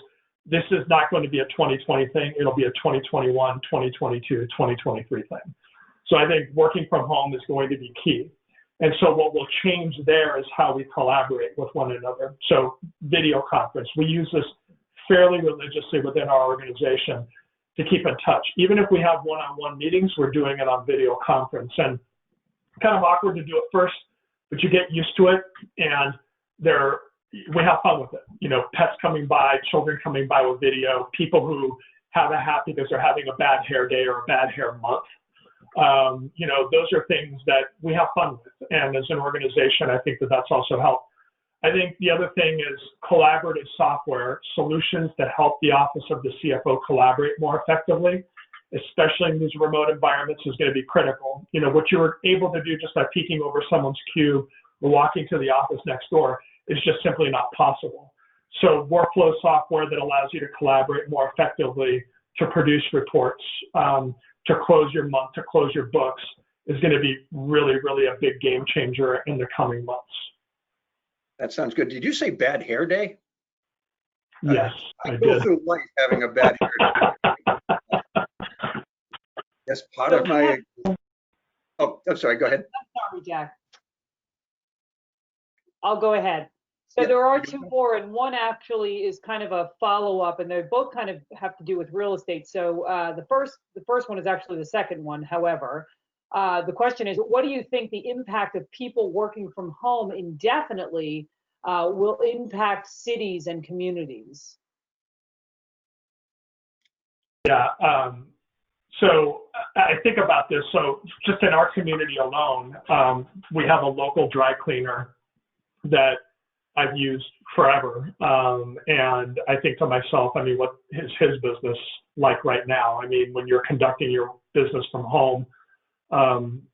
C: this is not going to be a 2020 thing. It'll be a 2021, 2022, 2023 thing. So I think working from home is going to be key. And so what will change there is how we collaborate with one another. So video conference, we use this fairly religiously within our organization to keep in touch. Even if we have one-on-one meetings, we're doing it on video conference. And kind of awkward to do it first, but you get used to it, and we have fun with it. You know, pets coming by, children coming by with video, people who have a hat because they're having a bad hair day or a bad hair month. You know, those are things that we have fun with. And as an organization, I think that that's also helped. I think the other thing is collaborative software solutions that help the office of the CFO collaborate more effectively, especially in these remote environments, is going to be critical. You know, what you were able to do just by peeking over someone's cube or walking to the office next door is just simply not possible. So workflow software that allows you to collaborate more effectively, to produce reports, to close your month, to close your books, is going to be really, really a big game changer in the coming months.
B: That sounds good. Did you say bad hair day?
C: Yes,
B: I
C: did.
B: go through life having a bad hair day. That's part of my. Oh, I'm sorry. Go ahead.
A: I'm sorry, Jack. I'll go ahead. So there are two more, and one actually is kind of a follow-up, and they both kind of have to do with real estate. So the first one is actually the second one. However, the question is, what do you think the impact of people working from home indefinitely will impact cities and communities?
C: Yeah. So I think about this. So just in our community alone, we have a local dry cleaner that I've used forever. And I think to myself, I mean, what is his business like right now? I mean, when you're conducting your business from home,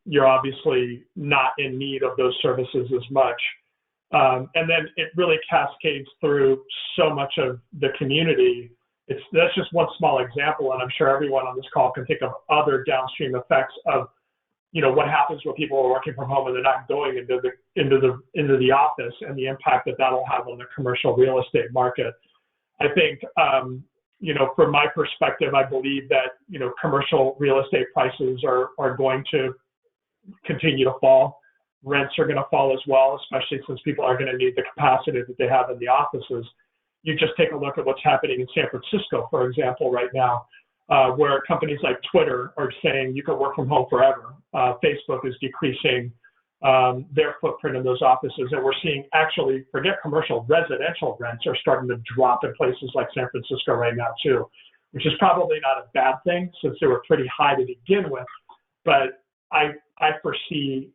C: you're obviously not in need of those services as much. And then it really cascades through so much of the community. That's just one small example, and I'm sure everyone on this call can think of other downstream effects of, you know, what happens when people are working from home and they're not going into the office, and the impact that that'll have on the commercial real estate market. I think, you know, from my perspective, I believe that, you know, commercial real estate prices are going to continue to fall. Rents are going to fall as well, especially since people are going to need the capacity that they have in the offices. You just take a look at what's happening in San Francisco, for example, right now, where companies like Twitter are saying you can work from home forever. Facebook is decreasing their footprint in those offices. And we're seeing, actually, forget commercial, residential rents are starting to drop in places like San Francisco right now too, which is probably not a bad thing since they were pretty high to begin with. But I foresee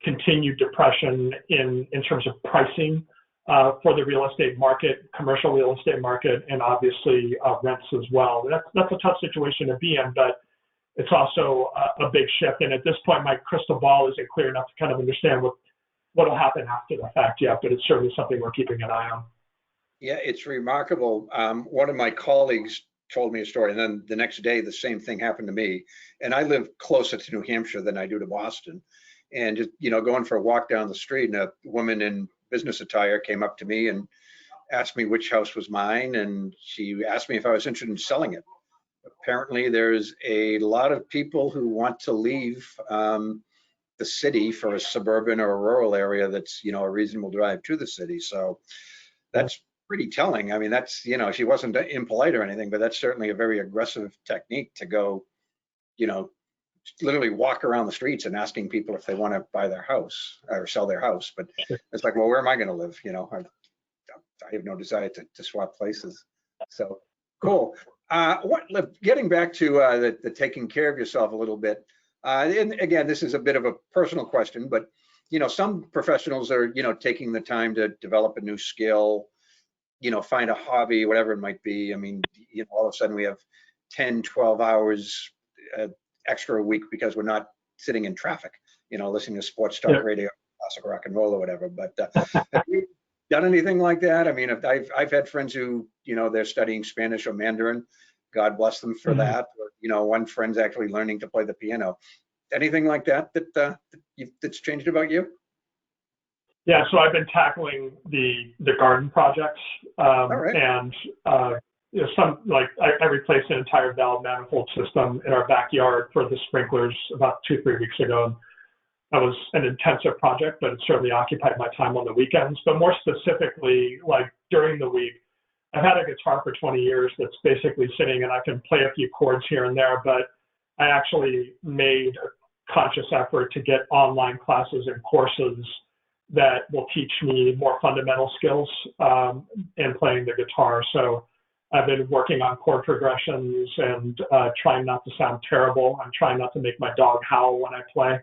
C: continued depression in terms of pricing for the real estate market, commercial real estate market, and obviously rents as well. That's a tough situation to be in, but it's also a big shift. And at this point, my crystal ball isn't clear enough to kind of understand what will happen after the fact yet, but it's certainly something we're keeping an eye on.
B: Yeah, it's remarkable. One of my colleagues told me a story. And then the next day, the same thing happened to me. And I live closer to New Hampshire than I do to Boston. And just, going for a walk down the street, and a woman in business attire came up to me and asked me which house was mine. And she asked me if I was interested in selling it. Apparently, there's a lot of people who want to leave the city for a suburban or a rural area that's, a reasonable drive to the city. So that's pretty telling. I mean, that's, she wasn't impolite or anything, but that's certainly a very aggressive technique to go, literally walk around the streets and asking people if they want to buy their house or sell their house. But it's like, well, where am I going to live? I have no desire to swap places. So cool. Getting back to the taking care of yourself a little bit. And again, this is a bit of a personal question, but some professionals are taking the time to develop a new skill, find a hobby, whatever it might be. I mean, all of a sudden we have 10, 12 hours extra a week because we're not sitting in traffic, listening to sports talk radio, classic rock and roll or whatever. But have you done anything like that? I mean, I've had friends who, they're studying Spanish or Mandarin. God bless them for that. Or, one friend's actually learning to play the piano. Anything like that that's changed about you?
C: Yeah, so I've been tackling the garden projects,
B: Right.
C: and I replaced an entire valve manifold system in our backyard for the sprinklers about 2-3 weeks ago. That was an intensive project, but it certainly occupied my time on the weekends. But more specifically, like during the week, I've had a guitar for 20 years that's basically sitting, and I can play a few chords here and there, but I actually made a conscious effort to get online classes and courses that will teach me more fundamental skills in playing the guitar. So I've been working on chord progressions and trying not to sound terrible. I'm trying not to make my dog howl when I play.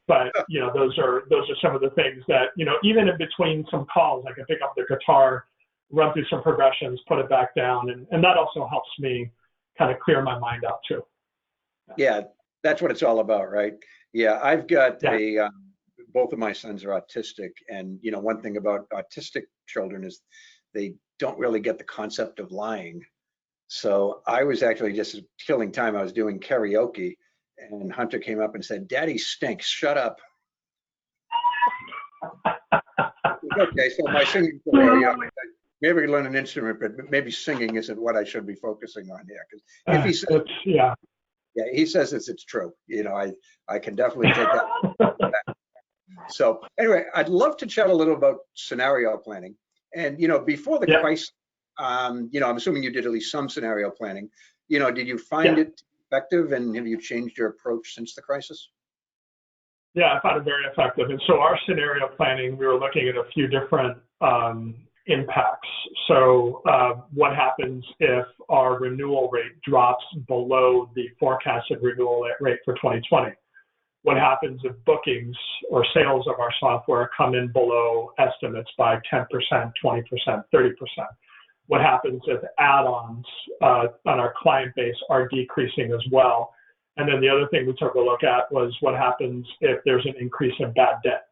C: But those are some of the things that, even in between some calls, I can pick up the guitar, run through some progressions, put it back down. And that also helps me kind of clear my mind out too.
B: Yeah, that's what it's all about, right? Yeah, I've got both of my sons are autistic. And, one thing about autistic children is they don't really get the concept of lying. So I was actually just killing time. I was doing karaoke and Hunter came up and said, "Daddy stinks, shut up." Okay, so my singing career, maybe learn an instrument, but maybe singing isn't what I should be focusing on here. Because if he says, he says it's true. I can definitely take that. So anyway, I'd love to chat a little about scenario planning. And before the crisis, I'm assuming you did at least some scenario planning. Did you find it effective, and have you changed your approach since the crisis?
C: Yeah, I found it very effective. And so our scenario planning, we were looking at a few different impacts. So what happens if our renewal rate drops below the forecasted renewal rate for 2020? What happens if bookings or sales of our software come in below estimates by 10%, 20%, 30%? What happens if add-ons on our client base are decreasing as well? And then the other thing we took a look at was what happens if there's an increase in bad debt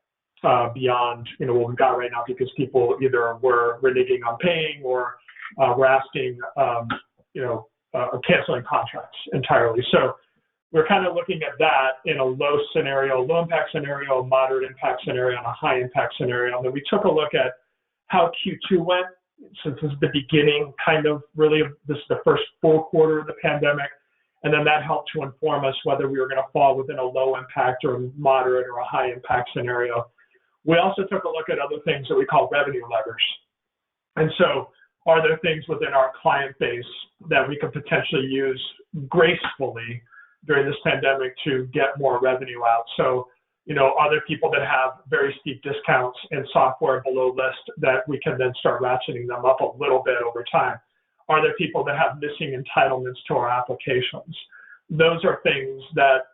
C: beyond what we've got right now, because people either were reneging on paying or were asking, canceling contracts entirely. So we're kind of looking at that in a low impact scenario, a moderate impact scenario, and a high impact scenario. And then we took a look at how Q2 went, since this is the beginning, this is the first full quarter of the pandemic. And then that helped to inform us whether we were going to fall within a low impact or a moderate or a high impact scenario. We also took a look at other things that we call revenue levers. And so are there things within our client base that we could potentially use gracefully during this pandemic to get more revenue out? So, are there people that have very steep discounts in software below list that we can then start ratcheting them up a little bit over time? Are there people that have missing entitlements to our applications? Those are things that,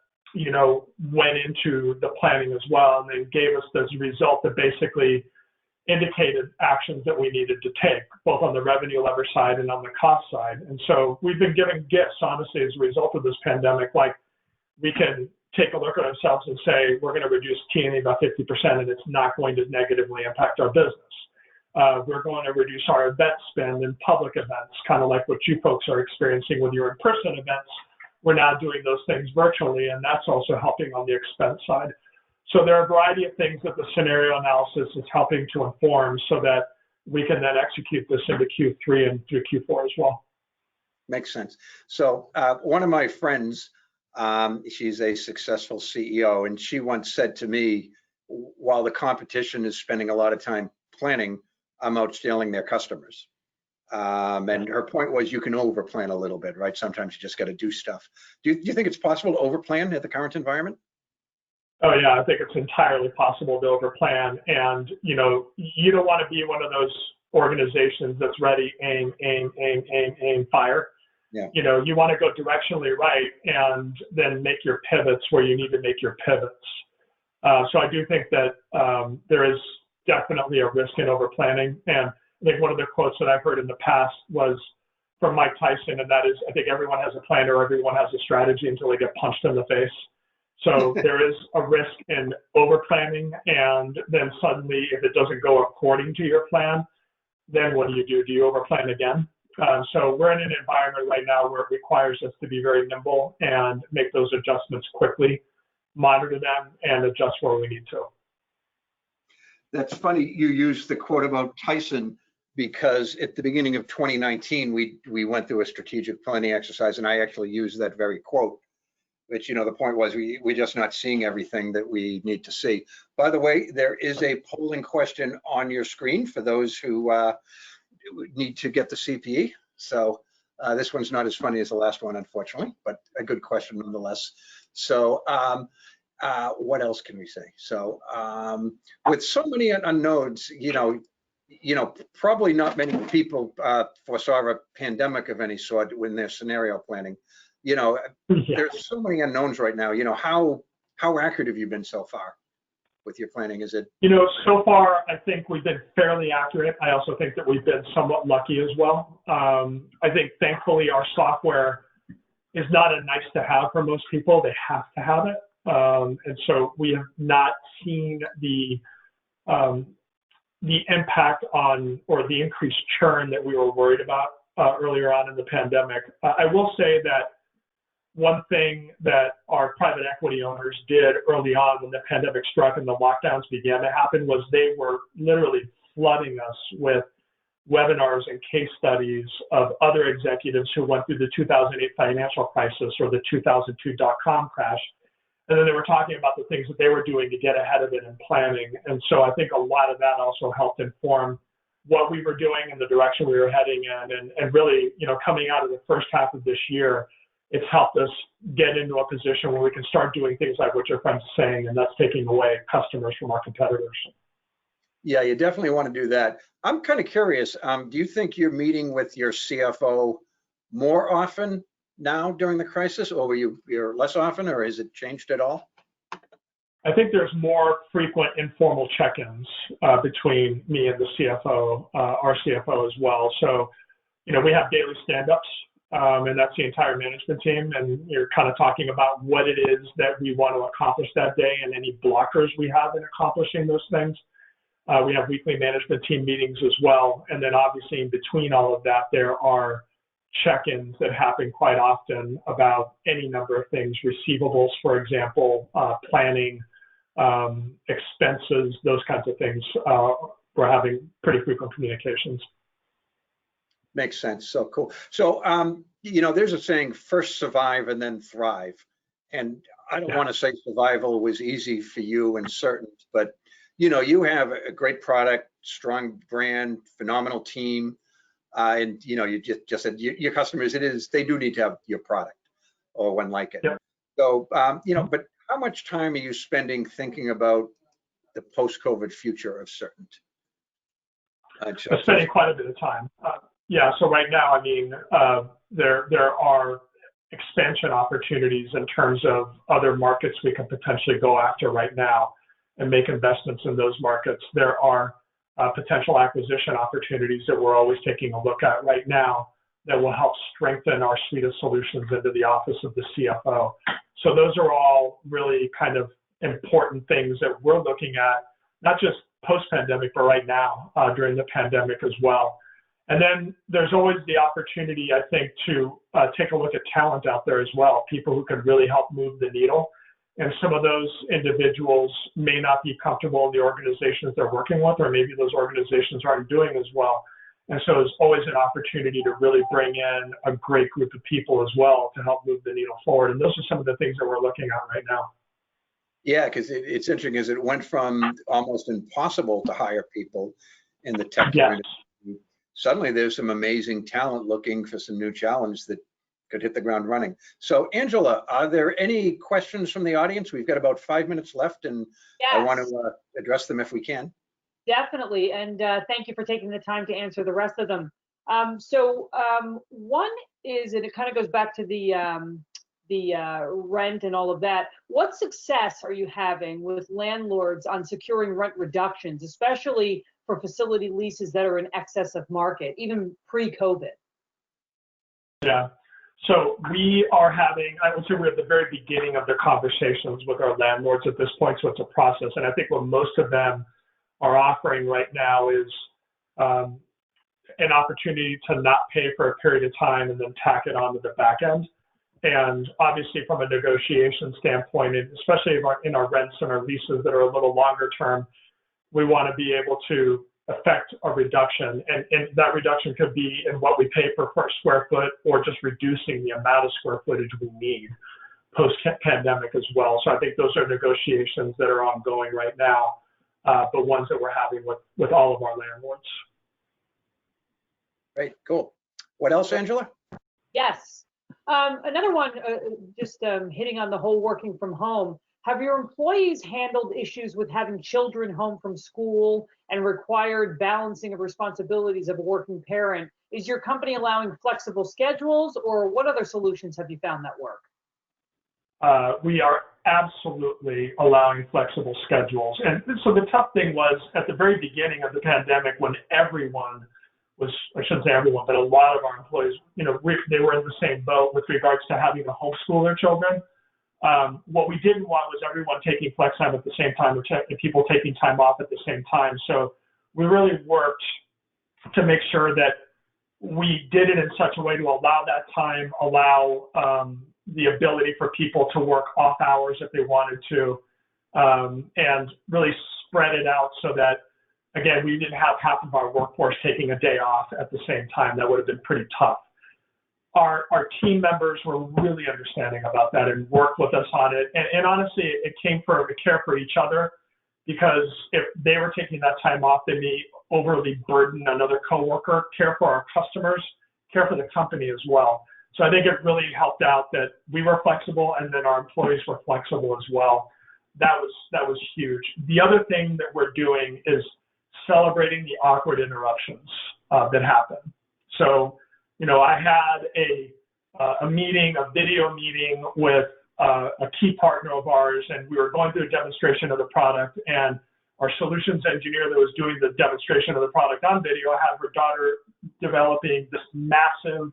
C: went into the planning as well, and then gave us this result that basically indicated actions that we needed to take, both on the revenue lever side and on the cost side. And so we've been giving gifts, honestly, as a result of this pandemic. Like, we can take a look at ourselves and say, we're going to reduce T&E by 50%, and it's not going to negatively impact our business. We're going to reduce our event spend in public events, kind of like what you folks are experiencing with your in-person events. We're now doing those things virtually, and that's also helping on the expense side. So there are a variety of things that the scenario analysis is helping to inform so that we can then execute this into Q3 and through Q4 as well.
B: Makes sense. So one of my friends, she's a successful CEO, and she once said to me, while the competition is spending a lot of time planning, I'm outstealing their customers. And her point was you can overplan a little bit, right? Sometimes you just got to do stuff. Do you think it's possible to overplan at the current environment?
C: Oh yeah, I think it's entirely possible to overplan. And you know, you don't want to be one of those organizations that's ready, aim, fire.
B: Yeah.
C: You know, you want to go directionally right and then make your pivots where you need to make your pivots. So I do think that there is definitely a risk in overplanning. And I think one of the quotes that I've heard in the past was from Mike Tyson, and that is, I think everyone has a plan or everyone has a strategy until they get punched in the face. So there is a risk in overplanning, and then suddenly if it doesn't go according to your plan, then what do? Do you overplan again? So we're in an environment right now where it requires us to be very nimble and make those adjustments quickly, monitor them, and adjust where we need to.
B: That's funny you used the quote about Tyson, because at the beginning of 2019, we went through a strategic planning exercise, and I actually used that very quote. But you know, the point was we're just not seeing everything that we need to see. By the way, there is a polling question on your screen for those who need to get the CPE. So this one's not as funny as the last one, unfortunately, but a good question nonetheless. So what else can we say? So with so many unknowns, you know, probably not many people foresaw a pandemic of any sort when they're scenario planning. You know, there's so many unknowns right now. You know, how accurate have you been so far with your planning? Is it?
C: You know, so far, I think we've been fairly accurate. I also think that we've been somewhat lucky as well. I think thankfully our software is not a nice to have for most people. They have to have it. And so we have not seen the impact on or the increased churn that we were worried about earlier on in the pandemic. I will say that one thing that our private equity owners did early on when the pandemic struck and the lockdowns began to happen was they were literally flooding us with webinars and case studies of other executives who went through the 2008 financial crisis or the 2002 dot-com crash. And then they were talking about the things that they were doing to get ahead of it and planning. And so I think a lot of that also helped inform what we were doing and the direction we were heading in. And really, you know, coming out of the first half of this year, it's helped us get into a position where we can start doing things like what your friend's saying, and that's taking away customers from our competitors.
B: Yeah, you definitely want to do that. I'm kind of curious, do you think you're meeting with your CFO more often now during the crisis, or you're less often, or has it changed at all?
C: I think there's more frequent informal check-ins between me and the CFO, our CFO as well. So, you know, we have daily stand-ups, and that's the entire management team. And you're kind of talking about what it is that we want to accomplish that day and any blockers we have in accomplishing those things. We have weekly management team meetings as well. And then obviously in between all of that, there are check-ins that happen quite often about any number of things, receivables, for example, planning, expenses, those kinds of things. We're having pretty frequent communications.
B: Makes sense. So cool. So, you know, there's a saying, first survive and then thrive. And I don't want to say survival was easy for you and certain, but, you know, you have a great product, strong brand, phenomenal team. And, you know, you just said your customers, they do need to have your product or one like it.
C: Yep.
B: So, you know, but how much time are you spending thinking about the post-COVID future of Certain?
C: I'm spending quite a bit of time. Yeah, so right now, I mean, there are expansion opportunities in terms of other markets we can potentially go after right now and make investments in those markets. There are potential acquisition opportunities that we're always taking a look at right now that will help strengthen our suite of solutions into the office of the CFO. So those are all really kind of important things that we're looking at, not just post-pandemic, but right now during the pandemic as well. And then there's always the opportunity, I think, to take a look at talent out there as well, people who can really help move the needle. And some of those individuals may not be comfortable in the organizations they're working with, or maybe those organizations aren't doing as well. And so there's always an opportunity to really bring in a great group of people as well to help move the needle forward. And those are some of the things that we're looking at right now.
B: Yeah, because it's interesting because it went from almost impossible to hire people in the tech community. Suddenly there's some amazing talent looking for some new challenge that could hit the ground running. So Angela, are there any questions from the audience? We've got about 5 minutes left, and
A: Yes.
B: I want to address them if we can.
A: Definitely, and thank you for taking the time to answer the rest of them. One is, and it kind of goes back to the rent and all of that. What success are you having with landlords on securing rent reductions, especially for facility leases that are in excess of market, even pre-COVID?
C: Yeah. So we are having, I would say we're at the very beginning of the conversations with our landlords at this point, so it's a process. And I think what most of them are offering right now is an opportunity to not pay for a period of time and then tack it onto the back end. And obviously from a negotiation standpoint, especially in our rents and our leases that are a little longer term, we want to be able to affect a reduction. And that reduction could be in what we pay per square foot, or just reducing the amount of square footage we need post-pandemic as well. So I think those are negotiations that are ongoing right now, but ones that we're having with all of our landlords.
B: Great, cool. What else, Angela?
A: Yes. Another one, just hitting on the whole working from home. Have your employees handled issues with having children home from school and required balancing of responsibilities of a working parent? Is your company allowing flexible schedules, or what other solutions have you found that work?
C: We are absolutely allowing flexible schedules. And so the tough thing was at the very beginning of the pandemic, when everyone was, I shouldn't say everyone, but a lot of our employees, they were in the same boat with regards to having to homeschool their children. What we didn't want was everyone taking flex time at the same time, or people taking time off at the same time. So we really worked to make sure that we did it in such a way to allow that time, allow the ability for people to work off hours if they wanted to, and really spread it out so that, again, we didn't have half of our workforce taking a day off at the same time. That would have been pretty tough. Our team members were really understanding about that and worked with us on it. And honestly, it came from a care for each other, because if they were taking that time off, they may overly burden another coworker, care for our customers, care for the company as well. So I think it really helped out that we were flexible and then our employees were flexible as well. That was huge. The other thing that we're doing is celebrating the awkward interruptions that happen. So, I had a meeting, a video meeting with a key partner of ours, and we were going through a demonstration of the product, and our solutions engineer that was doing the demonstration of the product on video had her daughter developing this massive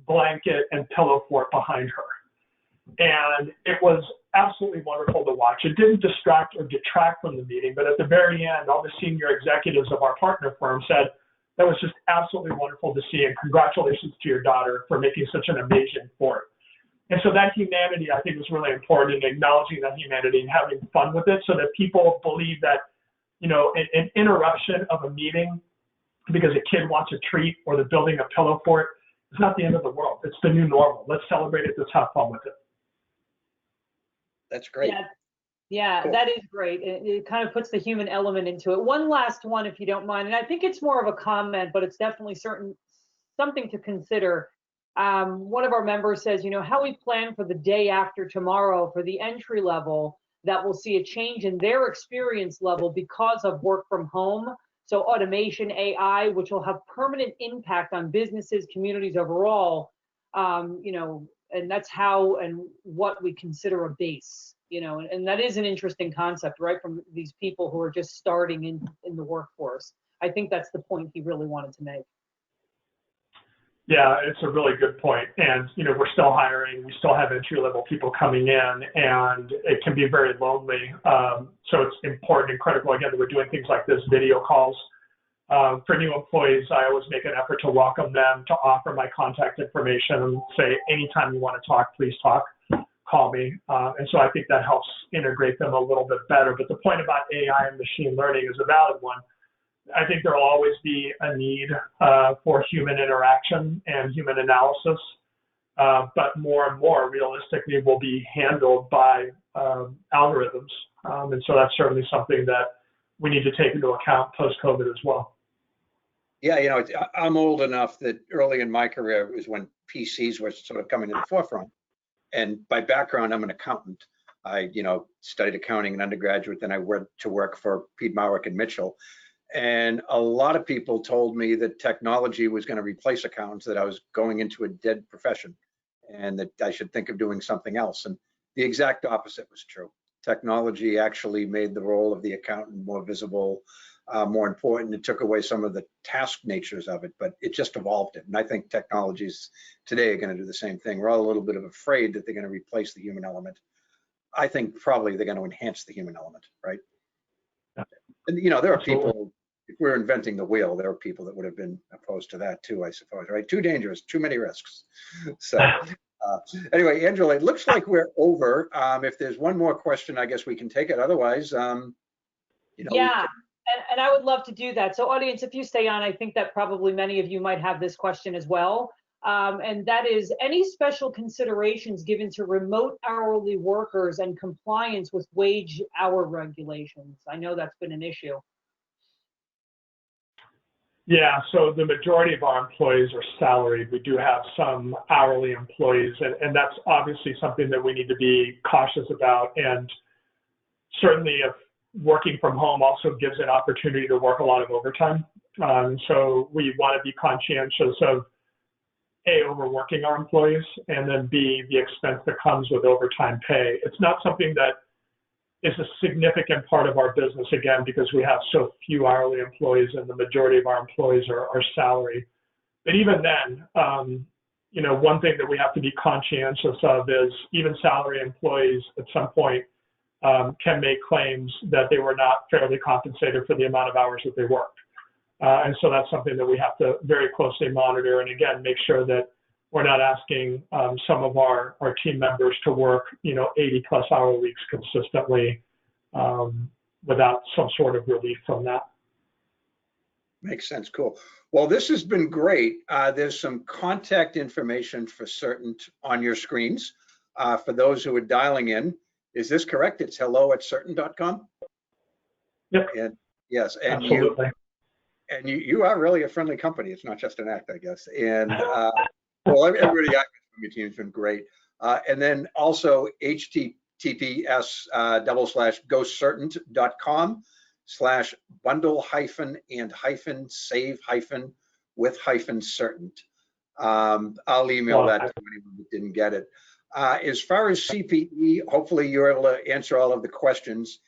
C: blanket and pillow fort behind her. And it was absolutely wonderful to watch. It didn't distract or detract from the meeting, but at the very end, all the senior executives of our partner firm said, that was just absolutely wonderful to see, and congratulations to your daughter for making such an amazing fort. And so that humanity, I think, was really important, in acknowledging that humanity and having fun with it, so that people believe that, an interruption of a meeting because a kid wants a treat or they're building a pillow fort, it's not the end of the world. It's the new normal. Let's celebrate it. Let's have fun with it.
B: That's great.
A: Yeah,
B: Cool.
A: That is great. It kind of puts the human element into it. One last one, if you don't mind, and I think it's more of a comment, but it's definitely something to consider. One of our members says, how we plan for the day after tomorrow for the entry level, that will see a change in their experience level because of work from home. So automation, AI, which will have permanent impact on businesses, communities overall, and that's how and what we consider a base, and that is an interesting concept, right, from these people who are just starting in the workforce. I think that's the point he really wanted to make.
C: Yeah, it's a really good point. And, we're still hiring. We still have entry-level people coming in, and it can be very lonely. So it's important and critical, again, that we're doing things like this, video calls. For new employees, I always make an effort to welcome them, to offer my contact information and say, anytime you want to talk, please talk, call me. And so I think that helps integrate them a little bit better. But the point about AI and machine learning is a valid one. I think there will always be a need for human interaction and human analysis, but more and more realistically will be handled by algorithms. And so that's certainly something that we need to take into account post-COVID as well.
B: Yeah, I'm old enough that early in my career was when PCs were sort of coming to the forefront. And by background, I'm an accountant. I, studied accounting in undergraduate, then I went to work for Piedmont and Mitchell. And a lot of people told me that technology was going to replace accountants, that I was going into a dead profession and that I should think of doing something else. And the exact opposite was true. Technology actually made the role of the accountant more visible, more important. It took away some of the task natures of it, but it just evolved it. And I think technologies today are going to do the same thing. We're all a little bit of afraid that they're going to replace the human element. I think probably they're going to enhance the human element, right? And there are people, if we're inventing the wheel, there are people that would have been opposed to that too, I suppose, right? Too dangerous, too many risks. So anyway, Angela, it looks like we're over. If there's one more question, I guess we can take it. Otherwise,
A: Yeah, and I would love to do that. So audience, if you stay on, I think that probably many of you might have this question as well. And that is, any special considerations given to remote hourly workers and compliance with wage hour regulations? I know that's been an issue.
C: Yeah, so the majority of our employees are salaried. We do have some hourly employees, and that's obviously something that we need to be cautious about. And certainly if working from home also gives an opportunity to work a lot of overtime. So we want to be conscientious of A, overworking our employees, and then B, the expense that comes with overtime pay. It's not something that is a significant part of our business, again, because we have so few hourly employees and the majority of our employees are salary. But even then, one thing that we have to be conscientious of is even salary employees at some point can make claims that they were not fairly compensated for the amount of hours that they worked. And so that's something that we have to very closely monitor, and again, make sure that we're not asking some of our team members to work, 80 plus hour weeks consistently without some sort of relief from that.
B: Makes sense. Cool. Well, this has been great. There's some contact information for certain on your screens. For those who are dialing in, is this correct? It's hello@certain.com?
C: Yep.
B: And yes, and
C: absolutely.
B: You are really a friendly company. It's not just an act, I guess. And well, everybody from your team has been great. And then also https://bundle-and-save-with-certain. I'll email that to anyone that didn't get it. As far as CPE, hopefully you're able to answer all of the questions.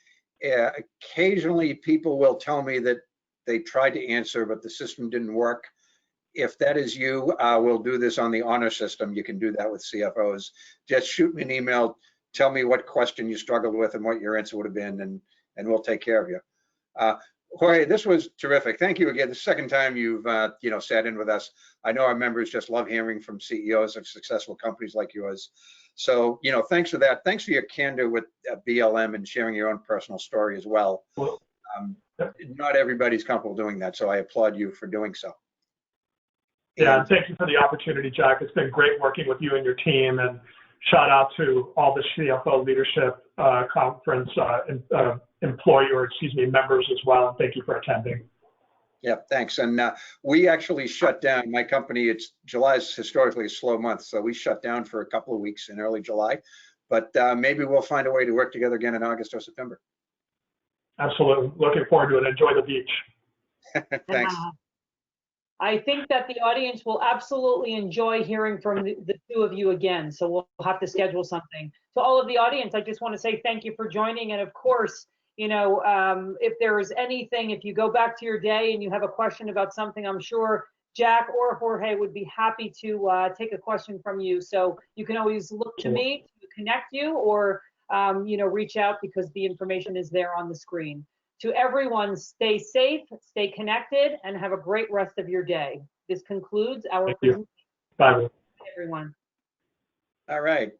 B: Occasionally people will tell me that they tried to answer, but the system didn't work. If that is you, we'll do this on the honor system. You can do that with CFOs. Just shoot me an email, tell me what question you struggled with and what your answer would have been, and we'll take care of you. Jorge, this was terrific. Thank you again. The second time you've sat in with us. I know our members just love hearing from CEOs of successful companies like yours. So, thanks for that. Thanks for your candor with BLM and sharing your own personal story as well. Not everybody's comfortable doing that, so I applaud you for doing so.
C: Yeah, and thank you for the opportunity, Jack. It's been great working with you and your team, and shout out to all the CFO Leadership Conference members as well, and thank you for attending.
B: Yeah, thanks. And we actually shut down, my company, July is historically a slow month, so we shut down for a couple of weeks in early July, but maybe we'll find a way to work together again in August or September.
C: Absolutely. Looking forward to it. Enjoy the beach.
B: Thanks.
A: I think that the audience will absolutely enjoy hearing from the two of you again. So we'll have to schedule something. To all of the audience, I just want to say thank you for joining. And of course, if there is anything, if you go back to your day and you have a question about something, I'm sure Jack or Jorge would be happy to take a question from you. So you can always look to me to connect you, or reach out because the information is there on the screen. To everyone, stay safe, stay connected, and have a great rest of your day. This concludes our
C: Thank you.
A: presentation.
C: Bye.
A: Everyone.
B: All right.